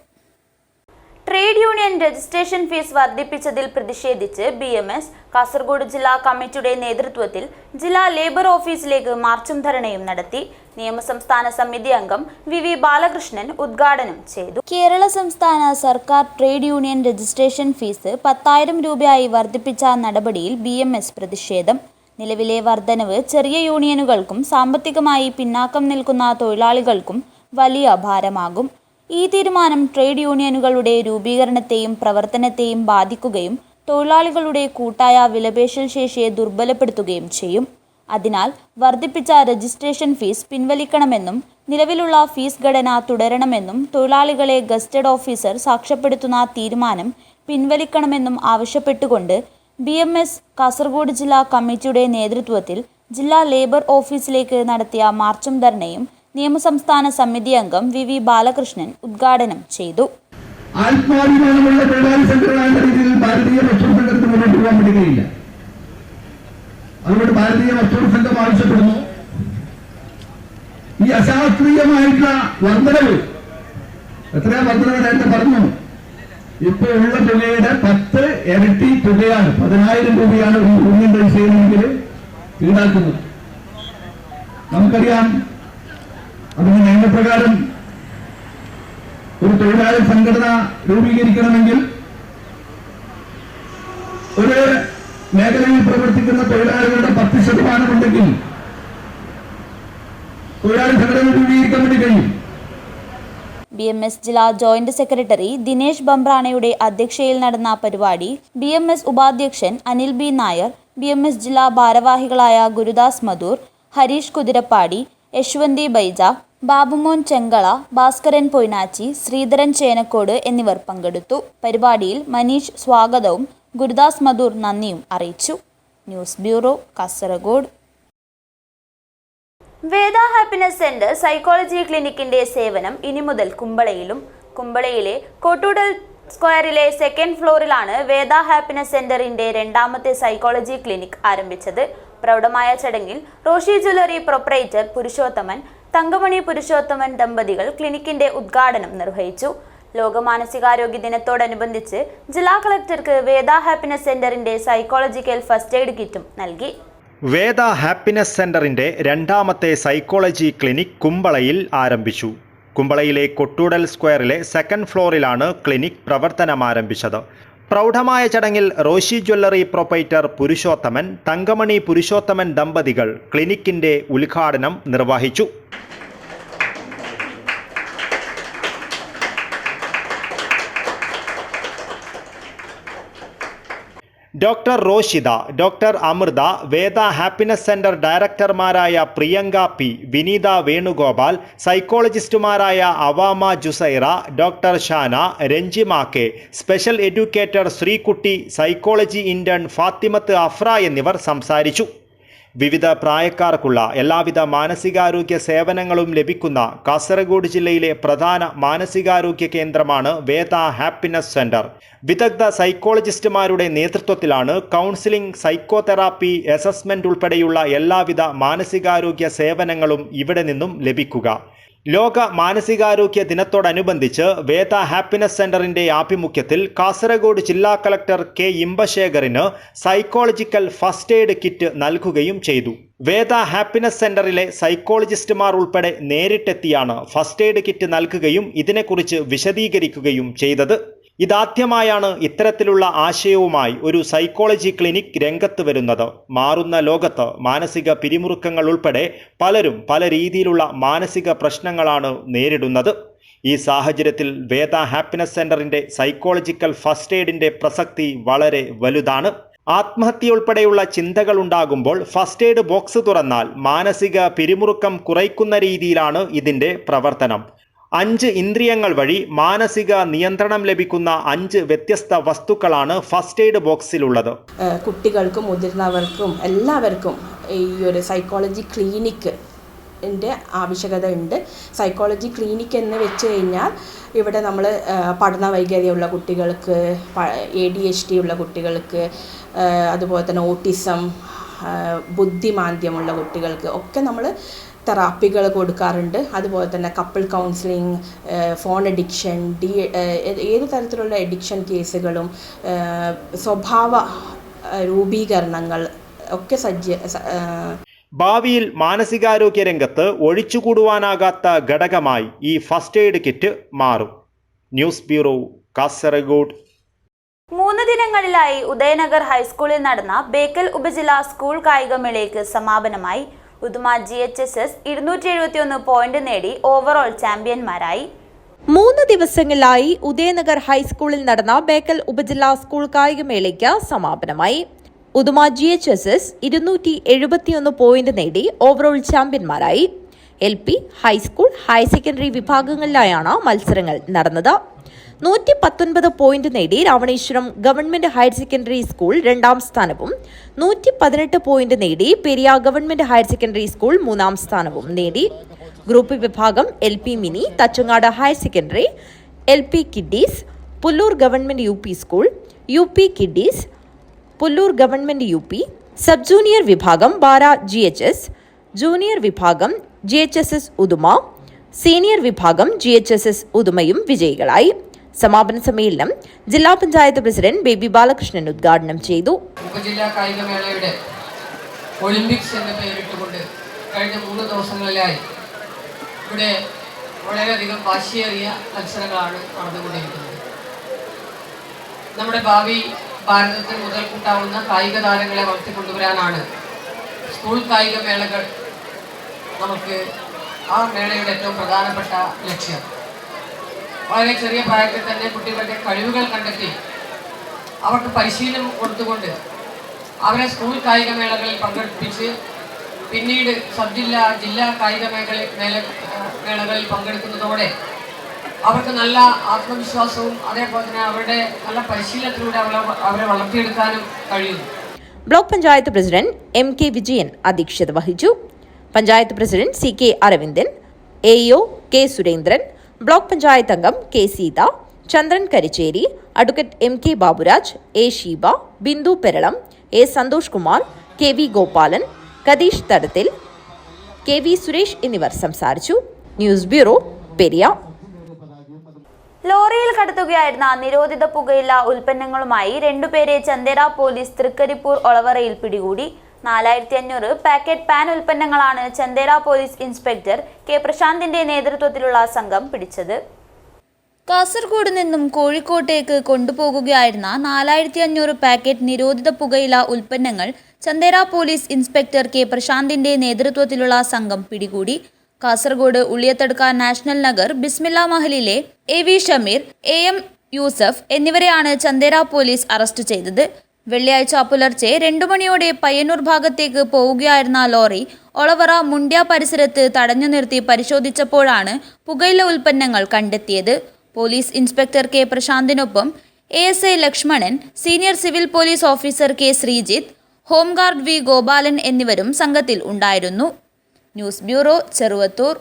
Trade union registration fee വർദ്ധിപ്പിച്ചതിൽ പ്രതിഷേധിച്ച് BMS കാസർഗോഡ് ജില്ലാ കമ്മിറ്റിയുടെ നേതൃത്വത്തിൽ ജില്ലാ ലേബർ ഓഫീസിലേക്ക് മാർച്ചും ധരണയും നടത്തി. നിയമസംസ്ഥാന സമിതി അംഗം VV ബാലകൃഷ്ണൻ ഉദ്ഘാടനം ചെയ്തു. കേരള സംസ്ഥാന സർക്കാർ ട്രേഡ് യൂണിയൻ രജിസ്ട്രേഷൻ ഫീസ് 10,000 രൂപയായി വർദ്ധിപ്പിച്ച നടപടിയിൽ BMS പ്രതിഷേധം. നിലവിലെ വർധനവ് ചെറിയ യൂണിയനുകൾക്കും സാമ്പത്തികമായി പിന്നാക്കം നിൽക്കുന്ന തൊഴിലാളികൾക്കും വലിയ ഭാരമാകും. ഈ തീരുമാനം ട്രേഡ് യൂണിയനുകളുടെ രൂപീകരണത്തെയും പ്രവർത്തനത്തെയും ബാധിക്കുകയും തൊഴിലാളികളുടെ കൂട്ടായ വിലപേശൽ ശേഷിയെ ദുർബലപ്പെടുത്തുകയും ചെയ്യും. അതിനാൽ വർദ്ധിപ്പിച്ച രജിസ്ട്രേഷൻ ഫീസ് പിൻവലിക്കണമെന്നും നിലവിലുള്ള ഫീസ് ഘടന തുടരണമെന്നും തൊഴിലാളികളെ ഗസ്റ്റഡ് ഓഫീസർ സാക്ഷ്യപ്പെടുത്തുന്ന തീരുമാനം പിൻവലിക്കണമെന്നും ആവശ്യപ്പെട്ടുകൊണ്ട് BMS കാസർഗോഡ് ജില്ലാ കമ്മിറ്റിയുടെ നേതൃത്വത്തിൽ ജില്ലാ ലേബർ ഓഫീസിലേക്ക് നടത്തിയ മാർച്ചും ധർണയും നിയമസംസ്ഥാന സമിതി അംഗം VV ബാലകൃഷ്ണൻ ഉദ്ഘാടനം ചെയ്തു. ആത്മാഭിമാനമുള്ള തൊഴിലാളി സംഘടന എന്ന രീതിയിൽ ഭാരതീയ മസ്ദൂർ സംഘത്തിന് മുന്നോട്ട് പോകാൻ പറ്റുകയില്ല. അതുകൊണ്ട് ഭാരതീയ മസ്ദൂർ സംഘം ആവശ്യപ്പെടുന്നു, ഈ അശാസ്ത്രീയമായിട്ടുള്ള വർധനവ്, എത്രയാ വർധനവ് നേരത്തെ പറഞ്ഞു, ഇപ്പൊ ഉള്ള തുകയുടെ 10 ഇരട്ടി തുകയാണ്. 10,000 രൂപയാണ് ഒരു യൂണിയൻ രജിസ്ട്രേഷനെങ്കിൽ ഈടാക്കുന്നത്. നമുക്കറിയാം, അതിന് നിയമപ്രകാരം ഒരു തൊഴിലാളി സംഘടന രൂപീകരിക്കണമെങ്കിൽ ഒരു മേഖലയിൽ പ്രവർത്തിക്കുന്ന തൊഴിലാളികളുടെ 10% ഉണ്ടെങ്കിൽ തൊഴിലാളി സംഘടന രൂപീകരിക്കാൻ വേണ്ടി കഴിയും. BMS ജില്ലാ ജോയിന്റ് സെക്രട്ടറി ദിനേശ് ബംബ്രാണയുടെ അധ്യക്ഷതയിൽ നടന്ന പരിപാടി BMS ഉപാധ്യക്ഷൻ അനിൽ B നായർ, BMS ജില്ലാ ഭാരവാഹികളായ ഗുരുദാസ് മധൂർ, ഹരീഷ് കുതിരപ്പാടി, യശ്വന്തി ബൈജ, ബാബുമോൻ ചെങ്കള, ഭാസ്കരൻ പൊയ്നാച്ചി, ശ്രീധരൻ ചേനക്കോട് എന്നിവർ പങ്കെടുത്തു. പരിപാടിയിൽ മനീഷ് സ്വാഗതവും ഗുരുദാസ് മധൂർ നന്ദിയും അറിയിച്ചു. News bureau, Kasaragod. Veda happiness centre psychology ക്ലിനിക്കിന്റെ സേവനം ഇനി മുതൽ കുമ്പളയിലും. കുമ്പളയിലെ കോട്ടൂടൽ സ്ക്വയറിലെ 2nd ഫ്ലോറിലാണ് വേദ ഹാപ്പിനെസ് സെന്ററിന്റെ 2ാമത്തെ സൈക്കോളജി ക്ലിനിക് ആരംഭിച്ചത്. പ്രൗഢമായ ചടങ്ങിൽ റോഷി ജ്വല്ലറി പ്രൊപ്പറേറ്റർ പുരുഷോത്തമൻ, തങ്കമണി പുരുഷോത്തമൻ ദമ്പതികൾ ക്ലിനിക്കിന്റെ ഉദ്ഘാടനം നിർവഹിച്ചു. ലോക മാനസികാരോഗ്യ ദിനത്തോടനുബന്ധിച്ച് ജില്ലാ കളക്ടർക്ക് വേദ ഹാപ്പിനെസ് സെന്ററിന്റെ സൈക്കോളജിക്കൽ ഫസ്റ്റ് എയ്ഡ് കിറ്റും നൽകി. വേദ ഹാപ്പിനെസ് സെന്ററിന്റെ 2ാമത്തെ സൈക്കോളജി ക്ലിനിക് കുമ്പളയിൽ ആരംഭിച്ചു. കുമ്പളയിലെ കൊട്ടൂടൽ സ്ക്വയറിലെ 2nd ഫ്ലോറിലാണ് ക്ലിനിക് പ്രവർത്തനമാരംഭിച്ചത്. പ്രൗഢമായ ചടങ്ങിൽ റോഷി ജ്വല്ലറി പ്രൊപ്പറേറ്റർ പുരുഷോത്തമൻ, തങ്കമണി പുരുഷോത്തമൻ ദമ്പതികൾ ക്ലിനിക്കിന്റെ ഉദ്ഘാടനം നിർവഹിച്ചു. ഡോക്ടർ റോഷിത, ഡോക്ടർ അമൃത, വേദ ഹാപ്പിനെസ് സെന്റർ ഡയറക്ടർമാരായ പ്രിയങ്ക പി, വിനീത Venugopal, സൈക്കോളജിസ്റ്റുമാരായ അവാമ ജുസൈറ, doctor Shana, Ranjima K, special educator Sreekutty, psychology intern Fathimath Afra എന്നിവർ സംസാരിച്ചു. വിവിധ പ്രായക്കാർക്കുള്ള എല്ലാവിധ മാനസികാരോഗ്യ സേവനങ്ങളും ലഭിക്കുന്ന കാസർഗോഡ് ജില്ലയിലെ പ്രധാന മാനസികാരോഗ്യ കേന്ദ്രമാണ് വേദ ഹാപ്പിനെസ് സെന്റർ. വിദഗ്ധ സൈക്കോളജിസ്റ്റുമാരുടെ നേതൃത്വത്തിലാണ് കൗൺസിലിംഗ്, സൈക്കോതെറാപ്പി, അസസ്മെന്റ് ഉൾപ്പെടെയുള്ള എല്ലാവിധ മാനസികാരോഗ്യ സേവനങ്ങളും ഇവിടെ നിന്നും ലഭിക്കുക. ലോക മാനസികാരോഗ്യ ദിനത്തോടനുബന്ധിച്ച് വേദ ഹാപ്പിനെസ് സെന്ററിന്റെ ആഭിമുഖ്യത്തിൽ കാസർഗോഡ് ജില്ലാ കളക്ടർ കെ ഇമ്പശേഖറിന് സൈക്കോളജിക്കൽ ഫസ്റ്റ് എയ്ഡ് കിറ്റ് നൽകുകയും ചെയ്തു. വേദ ഹാപ്പിനെസ് സെന്ററിലെ സൈക്കോളജിസ്റ്റുമാർ ഉൾപ്പെടെ നേരിട്ടെത്തിയാണ് ഫസ്റ്റ് എയ്ഡ് കിറ്റ് നൽകുകയും ഇതിനെക്കുറിച്ച് വിശദീകരിക്കുകയും ചെയ്തത്. ഇതാദ്യമായാണ് ഇത്തരത്തിലുള്ള ആശയവുമായി ഒരു സൈക്കോളജി ക്ലിനിക് രംഗത്ത് വരുന്നത്. മാറുന്ന ലോകത്ത് മാനസിക പിരിമുറുക്കങ്ങൾ ഉൾപ്പെടെ പലരും പല രീതിയിലുള്ള മാനസിക പ്രശ്നങ്ങളാണ് നേരിടുന്നത്. ഈ സാഹചര്യത്തിൽ വേദ ഹാപ്പിനെസ് സെന്ററിന്റെ സൈക്കോളജിക്കൽ ഫസ്റ്റ് എയ്ഡിന്റെ പ്രസക്തി വളരെ വലുതാണ്. ആത്മഹത്യ ഉൾപ്പെടെയുള്ള ചിന്തകൾ ഉണ്ടാകുമ്പോൾ ഫസ്റ്റ് എയ്ഡ് ബോക്സ് തുറന്നാൽ മാനസിക പിരിമുറുക്കം കുറയ്ക്കുന്ന രീതിയിലാണ് ഇതിന്റെ പ്രവർത്തനം. 5 ഇന്ദ്രിയങ്ങൾ വഴി മാനസിക നിയന്ത്രണം ലഭിക്കുന്ന 5 വ്യത്യസ്ത വസ്തുക്കളാണ് ഫസ്റ്റ് എയ്ഡ് ബോക്സിലുള്ളത്. കുട്ടികൾക്കും മുതിർന്നവർക്കും എല്ലാവർക്കും ഈ ഒരു സൈക്കോളജി ക്ലിനിക്കിൻ്റെ ആവശ്യകത ഉണ്ട്. സൈക്കോളജി ക്ലിനിക്ക് എന്ന് വെച്ച് കഴിഞ്ഞാൽ ഇവിടെ നമ്മൾ പഠന വൈകല്യമുള്ള കുട്ടികൾക്ക്, ADHD ഉള്ള കുട്ടികൾക്ക്, അതുപോലെ തന്നെ ഓട്ടിസം, ബുദ്ധിമാന്ദ്യമുള്ള കുട്ടികൾക്ക് ഒക്കെ നമ്മൾ തെറാപ്പികൾ കൊടുക്കാറുണ്ട്. അതുപോലെ തന്നെ കപ്പിൾ കൗൺസിലിംഗ്, ഫോൺ അഡിക്ഷൻ, ഏത് തരത്തിലുള്ള അഡിക്ഷൻ കേസുകളും സ്വഭാവ രൂപീകരണങ്ങൾ ഒക്കെ ഭാവിയിൽ മാനസികാരോഗ്യ രംഗത്ത് ഒഴിച്ചുകൂടുവാനാകാത്ത ഘടകമായി ഈ ഫസ്റ്റ് എയ്ഡ് കിറ്റ് മാറും. News bureau, Kasaragod. 3 ദിനങ്ങളിലായി ഉദയനഗർ ഹൈസ്കൂളിൽ നടന്ന ബേക്കൽ ഉപജില്ലാ സ്കൂൾ കായികമേളയ്ക്ക് സമാപനമായി. ഉദുമ GHSS 271 പോയിന്റ് നേടി ഓവറോൾ ചാമ്പ്യന്മാരായി. 3 ദിവസങ്ങളിലായി ഉദയനഗർ ഹൈസ്കൂളിൽ നടന്ന ബേക്കൽ ഉപജില്ലാ സ്കൂൾ കായികമേളയ്ക്ക് സമാപനമായി. ഉദുമ GHSS 271 പോയിന്റ് നേടി ഓവറോൾ ചാമ്പ്യന്മാരായി. LP, ഹൈസ്കൂൾ, ഹയർ സെക്കൻഡറി വിഭാഗങ്ങളിലായാണ് മത്സരങ്ങൾ നടന്നത്. 119 പോയിന്റ് നേടി Ravaneshwaram government higher secondary school 2ാം സ്ഥാനവും 118 പോയിന്റ് നേടി Periya government higher secondary school 3ാം സ്ഥാനവും നേടി. ഗ്രൂപ്പ് വിഭാഗം LP mini, Thachangad higher secondary, LP kiddies, Pullur government UP school, UP kiddies, Pullur government UP, sub junior വിഭാഗം ബാര GHS, ജൂനിയർ വിഭാഗം GHSS ഉദുമ, സീനിയർ വിഭാഗം GHSS ഉദുമയും വിജയികളായി. സമാപന സമ്മേളനം ജില്ലാ പഞ്ചായത്ത് പ്രസിഡന്റ് ബേബി ബാലകൃഷ്ണൻ ഉദ്ഘാടനം ചെയ്തു. ഉപജില്ലാ കായികമേളയുടെ ഒളിമ്പിക്സ് എന്ന പേരിട്ടുകൊണ്ട് കഴിഞ്ഞ 3 ദിവസങ്ങളിലായി ഇവിടെ വളരെയധികം വാശിയേറിയ മത്സരങ്ങളാണ് നടന്നുകൊണ്ടിരിക്കുന്നത്. നമ്മുടെ ഭാവി ഭാരതത്തിൽ മുതൽക്കൂട്ടാവുന്ന കായിക താരങ്ങളെ വളർത്തിക്കൊണ്ടുവരാനാണ് സ്കൂൾ കായികമേളകൾ നമുക്ക് ആ മേളയുടെ ഏറ്റവും പ്രധാനപ്പെട്ട ലക്ഷ്യം. വളരെ ചെറിയ പ്രായത്തിൽ തന്നെ കുട്ടികളുടെ കഴിവുകൾ കണ്ടെത്തി അവർക്ക് പരിശീലനം കൊടുത്തുകൊണ്ട് അവരെ സ്കൂൾ കായികമേളകളിൽ പങ്കെടുപ്പിച്ച് പിന്നീട് സബ് ജില്ലാ കായിക മേളകളിൽ പങ്കെടുക്കുന്നതോടെ അവർക്ക് നല്ല ആത്മവിശ്വാസവും അതേപോലെ തന്നെ അവരുടെ നല്ല പരിശീലനത്തിലൂടെ അവരെ വളർത്തിയെടുക്കാനും കഴിയുന്നു. Block panchayat president MK Vijayan അധ്യക്ഷത വഹിച്ചു. Panchayat president CK Aravindan, AO K Surendran, block panchayat അംഗം K Seetha, Chandran Karicheri, advocate MK Baburaj, A Sheeba, Bindu Peralam, A Santhosh Kumar, KV Gopalan, Katheesh Thadathil, KV Suresh എന്നിവർ സംസാരിച്ചു. News bureau, Periya. ലോറിയിൽ കടത്തുകയായിരുന്ന നിരോധിത പുകയില ഉൽപ്പന്നങ്ങളുമായി 2 പേരെ ചന്ദേര പോലീസ് തൃക്കരിപ്പൂർ ഒളവറയിൽ പിടികൂടി. 4500 പാക്കറ്റ് പാൻ ഉൽപ്പന്നങ്ങളാണ് ചന്ദേര പോലീസ് ഇൻസ്പെക്ടർ K പ്രശാന്തിന്റെ നേതൃത്വത്തിലുള്ള സംഘം പിടിച്ചത്. കാസർഗോഡ് നിന്നും കോഴിക്കോട്ടേക്ക് കൊണ്ടുപോകുകയായിരുന്ന 4500 പാക്കറ്റ് നിരോധിത പുകയില ഉൽപ്പന്നങ്ങൾ ചന്ദേര പോലീസ് ഇൻസ്പെക്ടർ K പ്രശാന്തിന്റെ നേതൃത്വത്തിലുള്ള സംഘം പിടികൂടി. കാസർഗോഡ് ഉള്ളിയത്തടുക്ക നാഷണൽ നഗർ ബിസ്മില്ല മഹലിലെ AV ഷമീർ, AM യൂസഫ് എന്നിവരെയാണ് ചന്ദേര പോലീസ് അറസ്റ്റ് ചെയ്തത്. വെള്ളിയാഴ്ച പുലർച്ചെ 2 മണിയോടെ പയ്യന്നൂർ ഭാഗത്തേക്ക് പോവുകയായിരുന്ന ലോറി ഒളവറ മുണ്ട്യ പരിസരത്ത് തടഞ്ഞു നിർത്തി പരിശോധിച്ചപ്പോഴാണ് പുകയില ഉൽപ്പന്നങ്ങൾ കണ്ടെത്തിയത്. പോലീസ് ഇൻസ്പെക്ടർ കെ പ്രശാന്തിനൊപ്പം ASI Lakshmanan, senior civil police officer K Sreejith, home guard V Gopalan എന്നിവരും സംഘത്തിൽ ഉണ്ടായിരുന്നു. News bureau, Cheruvathur.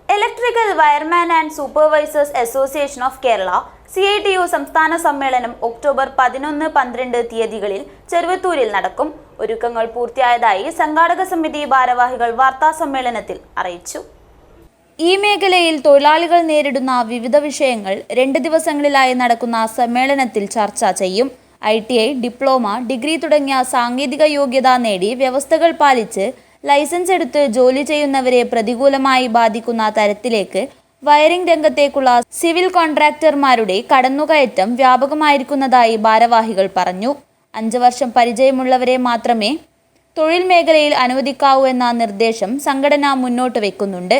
Electrical wireman and supervisors association of Kerala CITU സംസ്ഥാന സമ്മേളനം ഒക്ടോബർ 11-12 തീയതികളിൽ ചെറുവത്തൂരിൽ നടക്കും. ഒരുക്കങ്ങൾ പൂർത്തിയായതായി സംഘാടക സമിതി ഭാരവാഹികൾ വാർത്താ സമ്മേളനത്തിൽ അറിയിച്ചു. ഈ മേഖലയിൽ തൊഴിലാളികൾ നേരിടുന്ന വിവിധ വിഷയങ്ങൾ 2 ദിവസങ്ങളിലായി നടക്കുന്ന സമ്മേളനത്തിൽ ചർച്ച ചെയ്യും. ITI, ഡിപ്ലോമ, ഡിഗ്രി തുടങ്ങിയ സാങ്കേതിക യോഗ്യത നേടി വ്യവസ്ഥകൾ പാലിച്ച് ലൈസൻസ് എടുത്ത് ജോലി ചെയ്യുന്നവരെ പ്രതികൂലമായി ബാധിക്കുന്ന തരത്തിലേക്ക് വയറിംഗ് രംഗത്തേക്കുള്ള സിവിൽ കോൺട്രാക്ടർമാരുടെ കടന്നുകയറ്റം വ്യാപകമായിരിക്കുന്നതായി ഭാരവാഹികൾ പറഞ്ഞു. 5 വർഷം പരിചയമുള്ളവരെ മാത്രമേ തൊഴിൽ മേഖലയിൽ അനുവദിക്കാവൂ എന്ന നിർദ്ദേശം സംഘടന മുന്നോട്ട് വയ്ക്കുന്നുണ്ട്.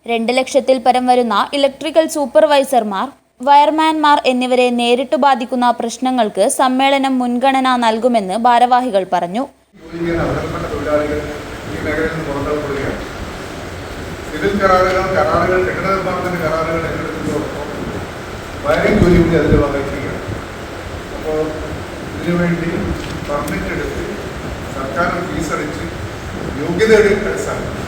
2 ലക്ഷത്തിൽ പരം വരുന്ന ഇലക്ട്രിക്കൽ സൂപ്പർവൈസർമാർ, വയർമാൻമാർ എന്നിവരെ നേരിട്ട് ബാധിക്കുന്ന പ്രശ്നങ്ങൾക്ക് സമ്മേളനം മുൻഗണന നൽകുമെന്ന് ഭാരവാഹികൾ പറഞ്ഞു. സിവിൽ കരാറുകൾ, കെട്ടിട നിർമ്മാണത്തിൻ്റെ കരാറുകൾ ഏറ്റെടുക്കുന്നതോടൊപ്പം വയറിംഗ് ജോലി കൂടി അതിൽ വന്നിരിക്കുകയാണ്. അപ്പോൾ ഇതിനുവേണ്ടി പെർമിറ്റ് എടുത്ത് സർക്കാർ ഫീസടിച്ച് യോഗ്യതയുടെ അടിസ്ഥാനത്തിൽ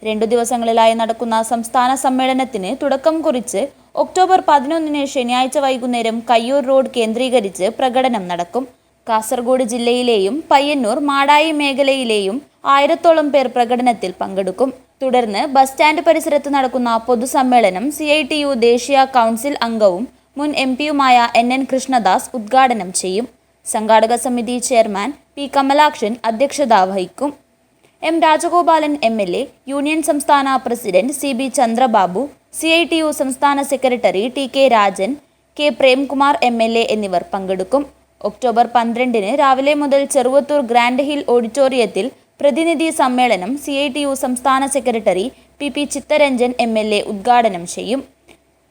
2 ദിവസങ്ങളിലായി നടക്കുന്ന സംസ്ഥാന സമ്മേളനത്തിന് തുടക്കം കുറിച്ച് ഒക്ടോബർ 11 ശനിയാഴ്ച വൈകുന്നേരം കയ്യൂർ റോഡ് കേന്ദ്രീകരിച്ച് പ്രകടനം നടക്കും. കാസർഗോഡ് ജില്ലയിലെയും പയ്യന്നൂർ, മാടായി മേഖലയിലെയും 1000-ഓളം പേർ പ്രകടനത്തിൽ പങ്കെടുക്കും. തുടർന്ന് ബസ് സ്റ്റാൻഡ് പരിസരത്ത് നടക്കുന്ന പൊതുസമ്മേളനം CITU ദേശീയ കൗൺസിൽ അംഗവും മുൻ MP-യുമായ NN കൃഷ്ണദാസ് ഉദ്ഘാടനം ചെയ്യും. സംഘാടക സമിതി ചെയർമാൻ P കമലാക്ഷൻ അധ്യക്ഷത വഹിക്കും. M രാജഗോപാലൻ MLA, യൂണിയൻ സംസ്ഥാന പ്രസിഡന്റ് CB ചന്ദ്രബാബു, CITU സംസ്ഥാന secretary TK Rajan, K Premkumar MLA എന്നിവർ പങ്കെടുക്കും. ഒക്ടോബർ 12 രാവിലെ മുതൽ ചെറുവത്തൂർ ഗ്രാൻഡ് ഹിൽ ഓഡിറ്റോറിയത്തിൽ പ്രതിനിധി സമ്മേളനം CITU സംസ്ഥാന സെക്രട്ടറി PP ചിത്തരഞ്ജൻ MLA ഉദ്ഘാടനം ചെയ്യും.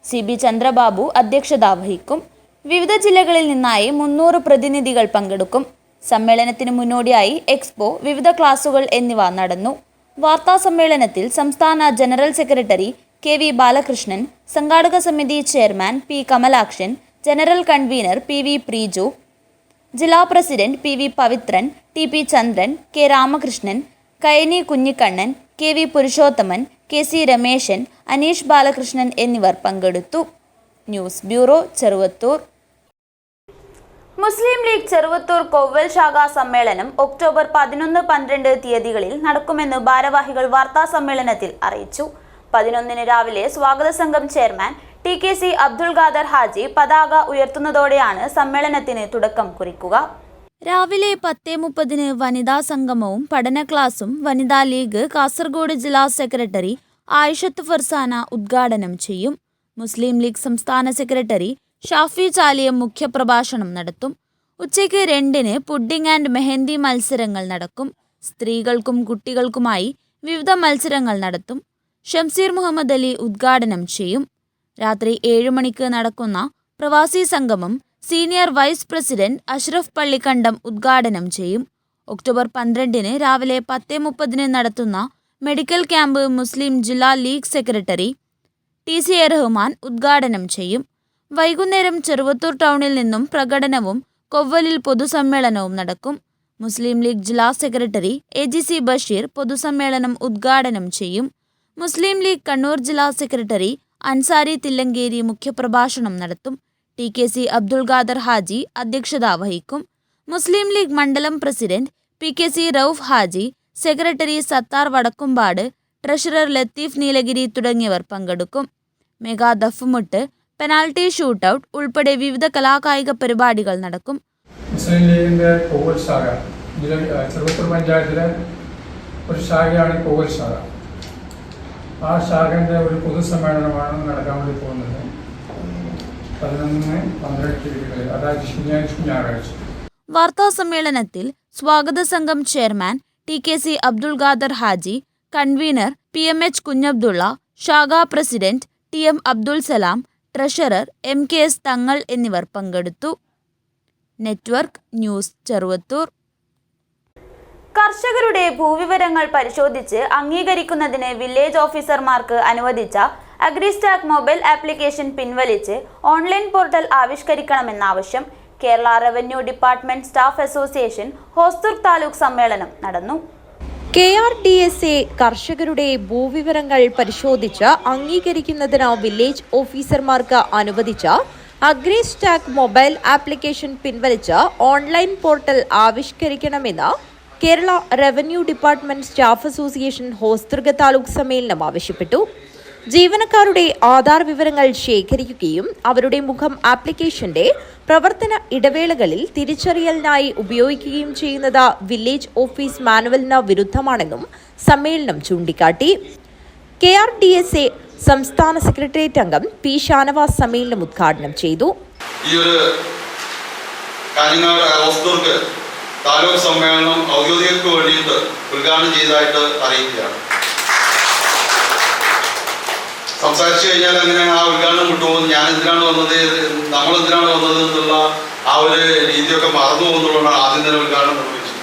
CB ചന്ദ്രബാബു അധ്യക്ഷത വഹിക്കും. വിവിധ ജില്ലകളിൽ നിന്നായി 300 പ്രതിനിധികൾ പങ്കെടുക്കും. സമ്മേളനത്തിന് മുന്നോടിയായി എക്സ്പോ, വിവിധ ക്ലാസുകൾ എന്നിവ നടന്നു. വാർത്താ സമ്മേളനത്തിൽ സംസ്ഥാന ജനറൽ സെക്രട്ടറി KV ബാലകൃഷ്ണൻ, സംഘാടക സമിതി chairman P Kamalakshan, general convener PV Preeju, ജില്ലാ president PV Pavithran, TP Chandran, K Ramakrishnan, Kayani Kunhikannan, KV Purushothaman, KC Rameshan, Aneesh Balakrishnan എന്നിവർ പങ്കെടുത്തു. News bureau, Cheruvathur. Muslim League Cheruvathur Kovval ശാഖാ സമ്മേളനം ഒക്ടോബർ 11-12 തീയതികളിൽ നടക്കുമെന്ന് ഭാരവാഹികൾ വാർത്താ സമ്മേളനത്തിൽ അറിയിച്ചു. 11 രാവിലെ സ്വാഗത സംഘം ചെയർമാൻ TKC അബ്ദുൾ ഖാദർ ഹാജി പതാക ഉയർത്തുന്നതോടെയാണ് സമ്മേളനത്തിന് തുടക്കം കുറിക്കുക. രാവിലെ 10:30 വനിതാ സംഗമവും പഠന ക്ലാസും വനിതാ ലീഗ് കാസർഗോഡ് ജില്ലാ സെക്രട്ടറി ആയിഷത്ത് ഫർസാന ഉദ്ഘാടനം ചെയ്യും. മുസ്ലിം ലീഗ് സംസ്ഥാന സെക്രട്ടറി ഷാഫി ചാലിയം മുഖ്യപ്രഭാഷണം നടത്തും. ഉച്ചയ്ക്ക് 2 പുഡിംഗ് ആൻഡ് മെഹന്തി മത്സരങ്ങൾ നടക്കും. സ്ത്രീകൾക്കും കുട്ടികൾക്കുമായി വിവിധ മത്സരങ്ങൾ നടത്തും. ഷംസീർ മുഹമ്മദ് അലി ഉദ്ഘാടനം ചെയ്യും. രാത്രി 7 മണിക്ക് നടക്കുന്ന പ്രവാസി സംഗമം senior vice president Ashraf Pallikkandam ഉദ്ഘാടനം ചെയ്യും. ഒക്ടോബർ 12 രാവിലെ 10:30 നടത്തുന്ന മെഡിക്കൽ ക്യാമ്പ് മുസ്ലിം ജില്ലാ ലീഗ് സെക്രട്ടറി TCA റഹ്മാൻ ഉദ്ഘാടനം ചെയ്യും. വൈകുന്നേരം ചെറുവത്തൂർ ടൗണിൽ നിന്നും പ്രകടനവും കൊവ്വലിൽ പൊതുസമ്മേളനവും നടക്കും. മുസ്ലിം ലീഗ് ജില്ലാ സെക്രട്ടറി AGC ബഷീർ പൊതുസമ്മേളനം ഉദ്ഘാടനം ചെയ്യും. മുസ്ലിം ലീഗ് കണ്ണൂർ ജില്ലാ സെക്രട്ടറി അൻസാരി തില്ലങ്കേരി മുഖ്യപ്രഭാഷണം നടത്തും. TKC അബ്ദുൾ ഖാദർ ഹാജി അധ്യക്ഷത വഹിക്കും. മുസ്ലിം ലീഗ് മണ്ഡലം president PKC Rauf Haji, secretary Sathar Vadakkumpad, treasurer Latheef Nilgiri തുടങ്ങിയവർ പങ്കെടുക്കും. മെഗാ ദഫ്മുട്ട്, പെനാൽറ്റി ഷൂട്ടൌട്ട് ഉൾപ്പെടെ വിവിധ കലാകായിക പരിപാടികൾ നടക്കും. മുസ്ലിം ലീഗിൻ്റെ കൊവ്വൽ ശാഖ ചെറുവത്തൂർ പഞ്ചായത്തിലെ ഒരു ശാഖയാണ് കൊവ്വൽ ശാഖ. ആ ശാഖൻ്റെ ഒരു പൊതുസമ്മേളനമാണ് നടക്കാൻ വേണ്ടി പോകുന്നത് 11-12 തീയതികളിൽ, അതായത് ശനിയാഴ്ച ഞായറാഴ്ച. വാർത്താ സമ്മേളനത്തിൽ സ്വാഗത സംഘം chairman TKC Abdul Khader Haji, convener PMH Kunhabdulla, ശാഖാ president TM Abdul Salam, treasurer MKS Thangal എന്നിവർ പങ്കെടുത്തു. Network news Cheruvathur. കർഷകരുടെ ഭൂവിവരങ്ങൾ പരിശോധിച്ച് അംഗീകരിക്കുന്നതിന് വില്ലേജ് ഓഫീസർമാർക്ക് അനുവദിച്ച അഗ്രിസ്റ്റാക്ക് മൊബൈൽ ആപ്ലിക്കേഷൻ പിൻവലിച്ച് ഓൺലൈൻ പോർട്ടൽ ആവിഷ്കരിക്കണമെന്ന ആവശ്യം Kerala revenue department staff association Hosdurg taluk സമ്മേളനം നടന്നു. KRDSA കർഷകരുടെ ഭൂവിവരങ്ങൾ പരിശോധിച്ച് അംഗീകരിക്കുന്നതിന് വില്ലേജ് ഓഫീസർമാർക്ക് അനുവദിച്ച അഗ്രിസ്റ്റാക്ക് മൊബൈൽ ആപ്ലിക്കേഷൻ പിൻവലിച്ച് ഓൺലൈൻ പോർട്ടൽ ആവിഷ്കരിക്കണമെന്ന് Kerala revenue department staff association Hosdurg taluk സമ്മേളനം ആവശ്യപ്പെട്ടു. ജീവനക്കാരുടെ ആധാർ വിവരങ്ങൾ ശേഖരിക്കുകയും അവരുടെ മുഖം ആപ്ലിക്കേഷന്റെ പ്രവർത്തന ഇടവേളകളിൽ തിരിച്ചറിയലിനായി ഉപയോഗിക്കുകയും ചെയ്യുന്നത് വില്ലേജ് ഓഫീസ് മാനുവലിന് വിരുദ്ധമാണെന്നും സമ്മേളനം ചൂണ്ടിക്കാട്ടി. KRDSA സംസ്ഥാന സെക്രട്ടേറിയറ്റ് അംഗം P. ഷാനവാസ് സമ്മേളനം ഉദ്ഘാടനം ചെയ്തു. താലൂക്ക് സമ്മേളനം ഔദ്യോഗികർക്ക് വേണ്ടിയിട്ട് ഉദ്ഘാടനം ചെയ്തതായിട്ട് അറിയിക്കുകയാണ്. സംസാരിച്ചു കഴിഞ്ഞാൽ അങ്ങനെ ആ ഉദ്ഘാടനം വിട്ടുപോകുന്നു. ഞാൻ എന്തിനാണ് വന്നത്, നമ്മൾ എന്തിനാണ് വന്നത് എന്നുള്ള ആ ഒരു രീതിയൊക്കെ മറന്നു പോകുന്നതുകൊണ്ടാണ് ആദ്യം തന്നെ ഉദ്ഘാടനം നിർവഹിച്ചത്.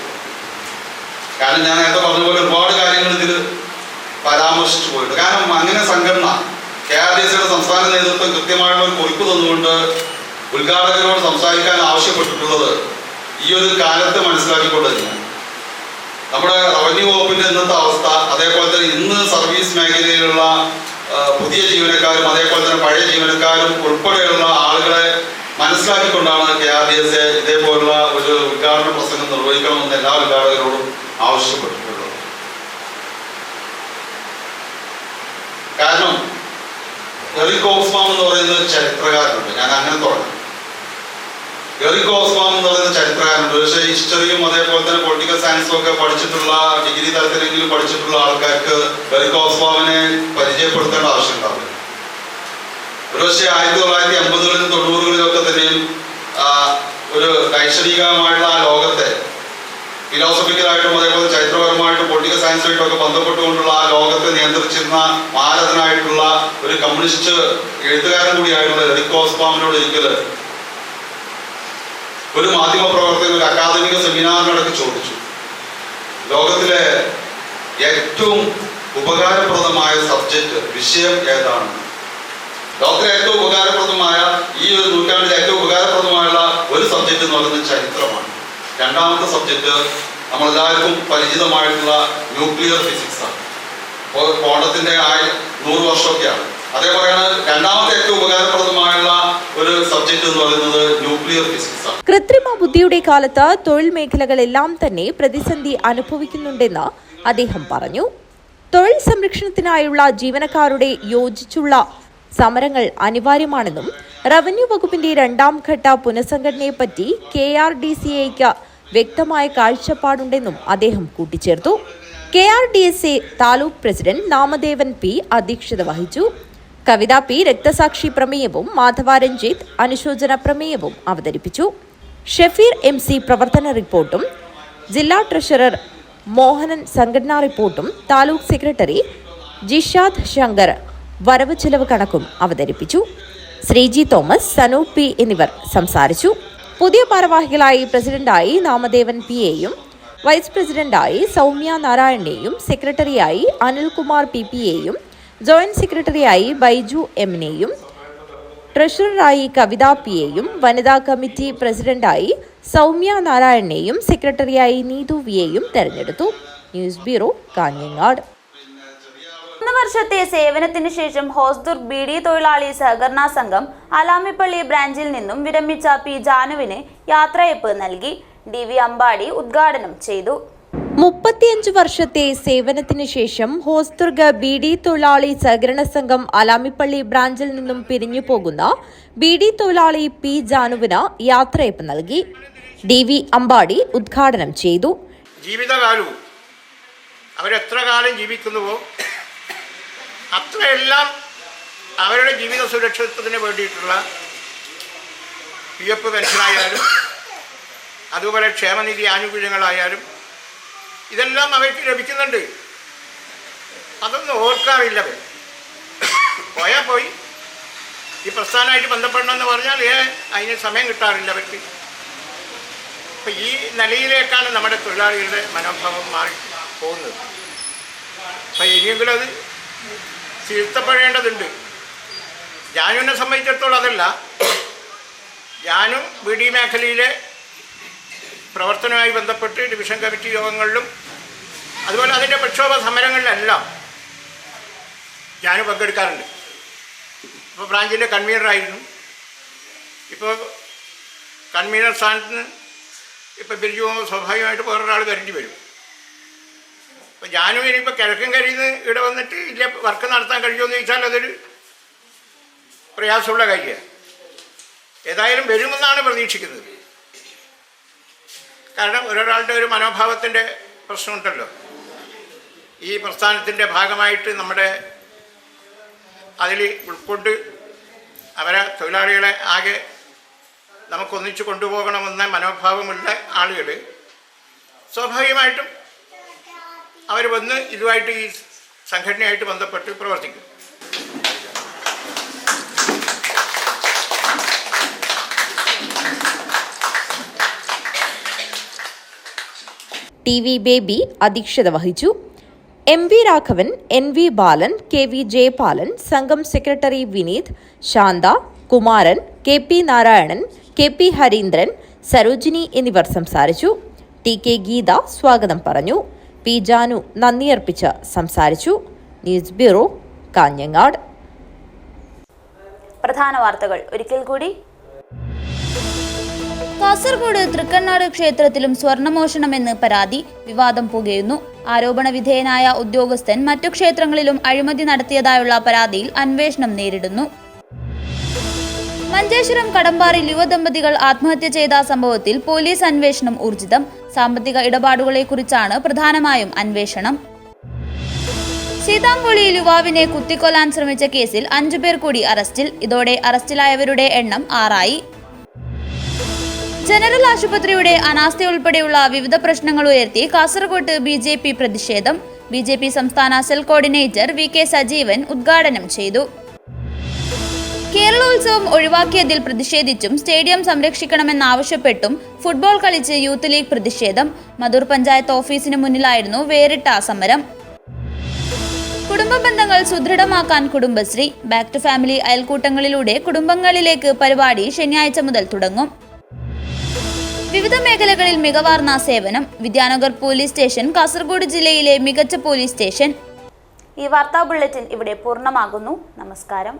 കാരണം ഞാൻ നേരത്തെ പറഞ്ഞ പോലെ ഒരുപാട് കാര്യങ്ങൾ ഇതിൽ പരാമർശിച്ചു പോയിട്ട്, കാരണം അങ്ങനെ സംഘടന KRDSAയുടെ സംസ്ഥാന നേതൃത്വം കൃത്യമായിട്ടുള്ള ഒരു കുറിപ്പ് തന്നുകൊണ്ട് ഉദ്ഘാടകരോട് സംസാരിക്കാൻ ആവശ്യപ്പെട്ടിട്ടുള്ളത് ഈ ഒരു കാലത്ത് മനസ്സിലാക്കിക്കൊണ്ട് തന്നെയാണ്. നമ്മുടെ റവന്യൂ വകുപ്പിന്റെ ഇന്നത്തെ അവസ്ഥ, അതേപോലെ തന്നെ ഇന്ന് സർവീസ് മേഖലയിലുള്ള പുതിയ ജീവനക്കാരും അതേപോലെ തന്നെ പഴയ ജീവനക്കാരും ഉൾപ്പെടെയുള്ള ആളുകളെ മനസ്സിലാക്കിക്കൊണ്ടാണ് KRDSA ഇതേപോലുള്ള ഒരു ഉദ്ഘാടന പ്രസംഗം നിർവഹിക്കണമെന്ന് എല്ലാ ഉദ്ഘാടകരോടും ആവശ്യപ്പെട്ടിട്ടുള്ളത്. കാരണം എറിക് ഓസ്മാം എന്ന് പറയുന്ന ചരിത്രകാരനുണ്ട്. ഞാൻ അങ്ങനെ തുടങ്ങി. എറിക് ഓസ്മാം എന്ന് പറയുന്ന ചരിത്രകാരനുണ്ട്. പക്ഷേ ഹിസ്റ്ററിയും അതേപോലെ തന്നെ പൊളിറ്റിക്കൽ സയൻസും ഒക്കെ പഠിച്ചിട്ടുള്ള, ഡിഗ്രി തലത്തിലെങ്കിലും പഠിച്ചിട്ടുള്ള ആൾക്കാർക്ക് എറിക് ഓസ്മാമിനെ പരിചയപ്പെടുത്തേണ്ട ആവശ്യം ഉണ്ടാവില്ല. ഒരുപക്ഷെ 1980-കളിലും 90-കളിലൊക്കെ തന്നെയും ഒരു ദൈക്ഷണികമായിട്ടുള്ള ആ ലോകത്തെ ഫിലോസഫിക്കലായിട്ടും അതേപോലെ ചരിത്രപരമായിട്ടും പൊളിറ്റിക്കൽ സയൻസുമായിട്ടും ഒക്കെ ബന്ധപ്പെട്ടുകൊണ്ടുള്ള ആ ലോകത്തെ നിയന്ത്രിച്ചിരുന്ന മാരകനായിട്ടുള്ള ഒരു കമ്മ്യൂണിസ്റ്റ് എഴുത്തുകാരൻ കൂടിയായിട്ടുള്ള എറിക് ഓസ്മാമിനോട് ഒരിക്കൽ ഒരു മാധ്യമ പ്രവർത്തകൻ ഒരു അക്കാദമിക സെമിനാറിനടക്ക് ചോദിച്ചു, ലോകത്തിലെ ഏറ്റവും ഉപകാരപ്രദമായ സബ്ജക്റ്റ് വിഷയം ഏതാണ്? ലോകത്തിലെ ഏറ്റവും ഉപകാരപ്രദമായ ഈ ഒരു നൂറ്റാണ്ടിലെ ഏറ്റവും ഉപകാരപ്രദമായുള്ള ഒരു സബ്ജക്റ്റ് എന്ന് പറയുന്നത് ചരിത്രമാണ്. രണ്ടാമത്തെ സബ്ജക്റ്റ് നമ്മളെല്ലാവർക്കും പരിചിതമായിട്ടുള്ള ന്യൂക്ലിയർ ഫിസിക്സ് ആണ്. കോണത്തിന്റെ 100 വർഷമൊക്കെയാണ്. അതേപോലെയാണ് രണ്ടാമത്തെ ഏറ്റവും ഉപകാരപ്രദമായുള്ള ഒരു സബ്ജക്ട് എന്ന് പറയുന്നത് ന്യൂക്ലിയർ ഫിസിക്സ് ആണ്. കൃത്രിമ ബുദ്ധിയുടെ കാലത്ത് തൊഴിൽ മേഖലകളെല്ലാം തന്നെ പ്രതിസന്ധി അനുഭവിക്കുന്നുണ്ടെന്ന് അദ്ദേഹം പറഞ്ഞു. തൊഴിൽ സംരക്ഷണത്തിനായുള്ള ജീവനക്കാരുടെ യോജിച്ചുള്ള സമരങ്ങൾ അനിവാര്യമാണെന്നും റവന്യൂ വകുപ്പിന്റെ 2ാം ഘട്ട പുനഃസംഘടനയെപ്പറ്റി KRDSAയ്ക്ക് വ്യക്തമായ കാഴ്ചപ്പാടുണ്ടെന്നും അദ്ദേഹം കൂട്ടിച്ചേർത്തു. KRDSA താലൂക്ക് പ്രസിഡന്റ് നാമദേവൻ P അധ്യക്ഷത വഹിച്ചു. കവിത P രക്തസാക്ഷി പ്രമേയവും മാധവ രഞ്ജിത്ത് അനുശോചന പ്രമേയവും അവതരിപ്പിച്ചു. ഷഫീർ MC പ്രവർത്തന റിപ്പോർട്ടും ജില്ലാ ട്രഷറർ മോഹനൻ സംഘടനാ റിപ്പോർട്ടും താലൂക്ക് സെക്രട്ടറി ജിഷാദ് ശങ്കർ വരവ് ചെലവ് കണക്കും അവതരിപ്പിച്ചു. ശ്രീജി തോമസ്, സനു P എന്നിവർ സംസാരിച്ചു. പുതിയ ഭാരവാഹികളായി പ്രസിഡന്റായി നാമദേവൻ P-യെയും വൈസ് പ്രസിഡന്റായി സൗമ്യ നാരായണനെയും സെക്രട്ടറിയായി അനിൽകുമാർ PP-യെയും ജോയിന്റ് സെക്രട്ടറിയായി ബൈജു M-നെയും ട്രഷററായി കവിത P-യെയും വനിതാ കമ്മിറ്റി പ്രസിഡന്റായി സൗമ്യ നാരായണനെയും സെക്രട്ടറിയായി നീതു V-യെയും തെരഞ്ഞെടുത്തു. News bureau, Kanhangad. 1 വർഷത്തെ സേവനത്തിന് ശേഷം ഹോസ്ദുർഗ് BD തൊഴിലാളി സഹകരണ സംഘം അലാമിപ്പള്ളി ബ്രാഞ്ചിൽ നിന്നും വിരമിച്ച P ജാനുവിന് യാത്രയയപ്പ് നൽകി. DV അമ്പാടി ഉദ്ഘാടനം ചെയ്തു. 35 വർഷത്തെ സേവനത്തിന് ശേഷം ഹോസ്ദുർഗ് BD തൊഴിലാളി സഹകരണ സംഘം അലാമിപ്പള്ളി ബ്രാഞ്ചിൽ നിന്നും പിരിഞ്ഞു പോകുന്ന BD തൊഴിലാളി P ജാനുവിന് യാത്രയയപ്പ് നൽകി. DV അമ്പാടി ഉദ്ഘാടനം ചെയ്തു. ജീവിതകാലവും അവരെത്ര കാലം ജീവിക്കുന്നുവോ അത്രയെല്ലാം അവരുടെ ജീവിത സുരക്ഷിതത്വത്തിന് വേണ്ടിയിട്ടുള്ള PF പെൻഷനായാലും അതുപോലെ ക്ഷേമനിധി ആനുകൂല്യങ്ങളായാലും ഇതെല്ലാം അവർക്ക് ലഭിക്കുന്നുണ്ട്. അതൊന്നും ഓർക്കാറില്ല. പോയാൽ പോയി. ഈ പ്രസ്ഥാനമായിട്ട് ബന്ധപ്പെടണമെന്ന് പറഞ്ഞാൽ അതിന് സമയം കിട്ടാറില്ല അവർക്ക്. അപ്പം ഈ നിലയിലേക്കാണ് നമ്മുടെ തൊഴിലാളികളുടെ മനോഭാവം മാറി പോകുന്നത്. അപ്പം ഇനിയെങ്കിലും അത് തിരുത്തപ്പെടേണ്ടതുണ്ട്. ജാനുവിനെ സംബന്ധിച്ചിടത്തോളം അതല്ല, ജാനു BD മേഖലയിലെ പ്രവർത്തനവുമായി ബന്ധപ്പെട്ട് ഡിവിഷൻ കമ്മിറ്റി യോഗങ്ങളിലും അതുപോലെ അതിൻ്റെ പ്രക്ഷോഭ സമരങ്ങളിലെല്ലാം ജാനു പങ്കെടുക്കാറുണ്ട്. ഇപ്പോൾ ബ്രാഞ്ചിൻ്റെ കൺവീനറായിരുന്നു. ഇപ്പോൾ കൺവീനർ സ്ഥാനത്ത് നിന്ന് ഇപ്പോൾ പിരിഞ്ഞു പോകുമ്പോൾ സ്വാഭാവികമായിട്ട് വേറൊരാൾ വരേണ്ടി വരും. അപ്പോൾ ജാനു ഇനിയിപ്പോൾ കിഴക്കൻ കരയിൽ നിന്ന് ഇവിടെ വന്നിട്ട് ഇല്ല വർക്ക് നടത്താൻ കഴിയുമെന്ന് ചോദിച്ചാൽ അതൊരു പ്രയാസമുള്ള കാര്യമാണ്. ഏതായാലും വരുമെന്നാണ് പ്രതീക്ഷിക്കുന്നത്. കാരണം ഒരാളുടെ ഒരു മനോഭാവത്തിൻ്റെ പ്രശ്നമുണ്ടല്ലോ. ഈ പ്രസ്ഥാനത്തിൻ്റെ ഭാഗമായിട്ട് നമ്മുടെ അതിൽ ഉൾക്കൊണ്ട് അവരെ തൊഴിലാളികളെ ആകെ നമുക്കൊന്നിച്ച് കൊണ്ടുപോകണമെന്ന മനോഭാവമുള്ള ആളുകൾ സ്വാഭാവികമായിട്ടും അവർ വന്ന് ഇതുമായിട്ട് ഈ സംഘടനയായിട്ട് ബന്ധപ്പെട്ട് പ്രവർത്തിക്കും. TV ബേബി അധ്യക്ഷത വഹിച്ചു. MV രാഘവൻ, NV ബാലൻ, KV ജയപാലൻ, സംഘം secretary Vineeth, Shantha, Kumaran, KP Narayanan, KP Harindran, Sarojini എന്നിവർ സംസാരിച്ചു. TK ഗീത സ്വാഗതം പറഞ്ഞു. P ജാനു നന്ദിയർപ്പിച്ച് സംസാരിച്ചു. News bureau, Kanhangad. പ്രധാന വാർത്തകൾ ഒരിക്കൽ കൂടി. കാസർഗോഡ് തൃക്കണ്ണാട് ക്ഷേത്രത്തിലും സ്വർണ്ണമോഷണമെന്ന് പരാതി. വിവാദം പുകയുന്നു. ആരോപണ വിധേയനായ ഉദ്യോഗസ്ഥൻ മറ്റു ക്ഷേത്രങ്ങളിലും അഴിമതി നടത്തിയതായുള്ള പരാതിയിൽ അന്വേഷണം നേരിടുന്നു. മഞ്ചേശ്വരം കടമ്പാറിൽ യുവദമ്പതികൾ ആത്മഹത്യ ചെയ്ത സംഭവത്തിൽ പോലീസ് അന്വേഷണം ഊർജിതം. സാമ്പത്തിക ഇടപാടുകളെക്കുറിച്ചാണ് പ്രധാനമായും അന്വേഷണം. സീതാങ്കുളിയിൽ യുവാവിനെ കുത്തിക്കൊല്ലാൻ ശ്രമിച്ച കേസിൽ 5 പേർ കൂടി അറസ്റ്റിൽ. ഇതോടെ അറസ്റ്റിലായവരുടെ എണ്ണം 6ആയി. ജനറൽ ആശുപത്രിയുടെ അനാസ്ഥയുൾപ്പെടെയുള്ള വിവിധ പ്രശ്നങ്ങൾ ഉയർത്തി കാസർഗോഡ് BJP പ്രതിഷേധം. BJP സംസ്ഥാന സെൽ കോർഡിനേറ്റർ VK സജീവൻ ഉദ്ഘാടനം ചെയ്തു. കേരളോത്സവം ഒഴിവാക്കിയതിൽ പ്രതിഷേധിച്ചും സ്റ്റേഡിയം സംരക്ഷിക്കണമെന്നാവശ്യപ്പെട്ടും ഫുട്ബോൾ കളിച്ച് യൂത്ത് ലീഗ് പ്രതിഷേധം. മധൂർ പഞ്ചായത്ത് ഓഫീസിന് മുന്നിലായിരുന്നു വേറിട്ട സമരം. കുടുംബ ബന്ധങ്ങൾ സുദൃഢമാക്കാൻ കുടുംബശ്രീ. ബാക്ക് ടു ഫാമിലി അയൽക്കൂട്ടങ്ങളിലൂടെ കുടുംബങ്ങളിലേക്ക് പരിപാടി ശനിയാഴ്ച മുതൽ തുടങ്ങും. വിവിധ മേഖലകളിൽ മികവാർന്ന സേവനം. വിദ്യാനഗർ പോലീസ് സ്റ്റേഷൻ കാസർഗോഡ് ജില്ലയിലെ മികച്ച പോലീസ് സ്റ്റേഷൻ. ഈ വാർത്താ ബുള്ളറ്റിൻ ഇവിടെ പൂർണ്ണമാകുന്നു. നമസ്കാരം.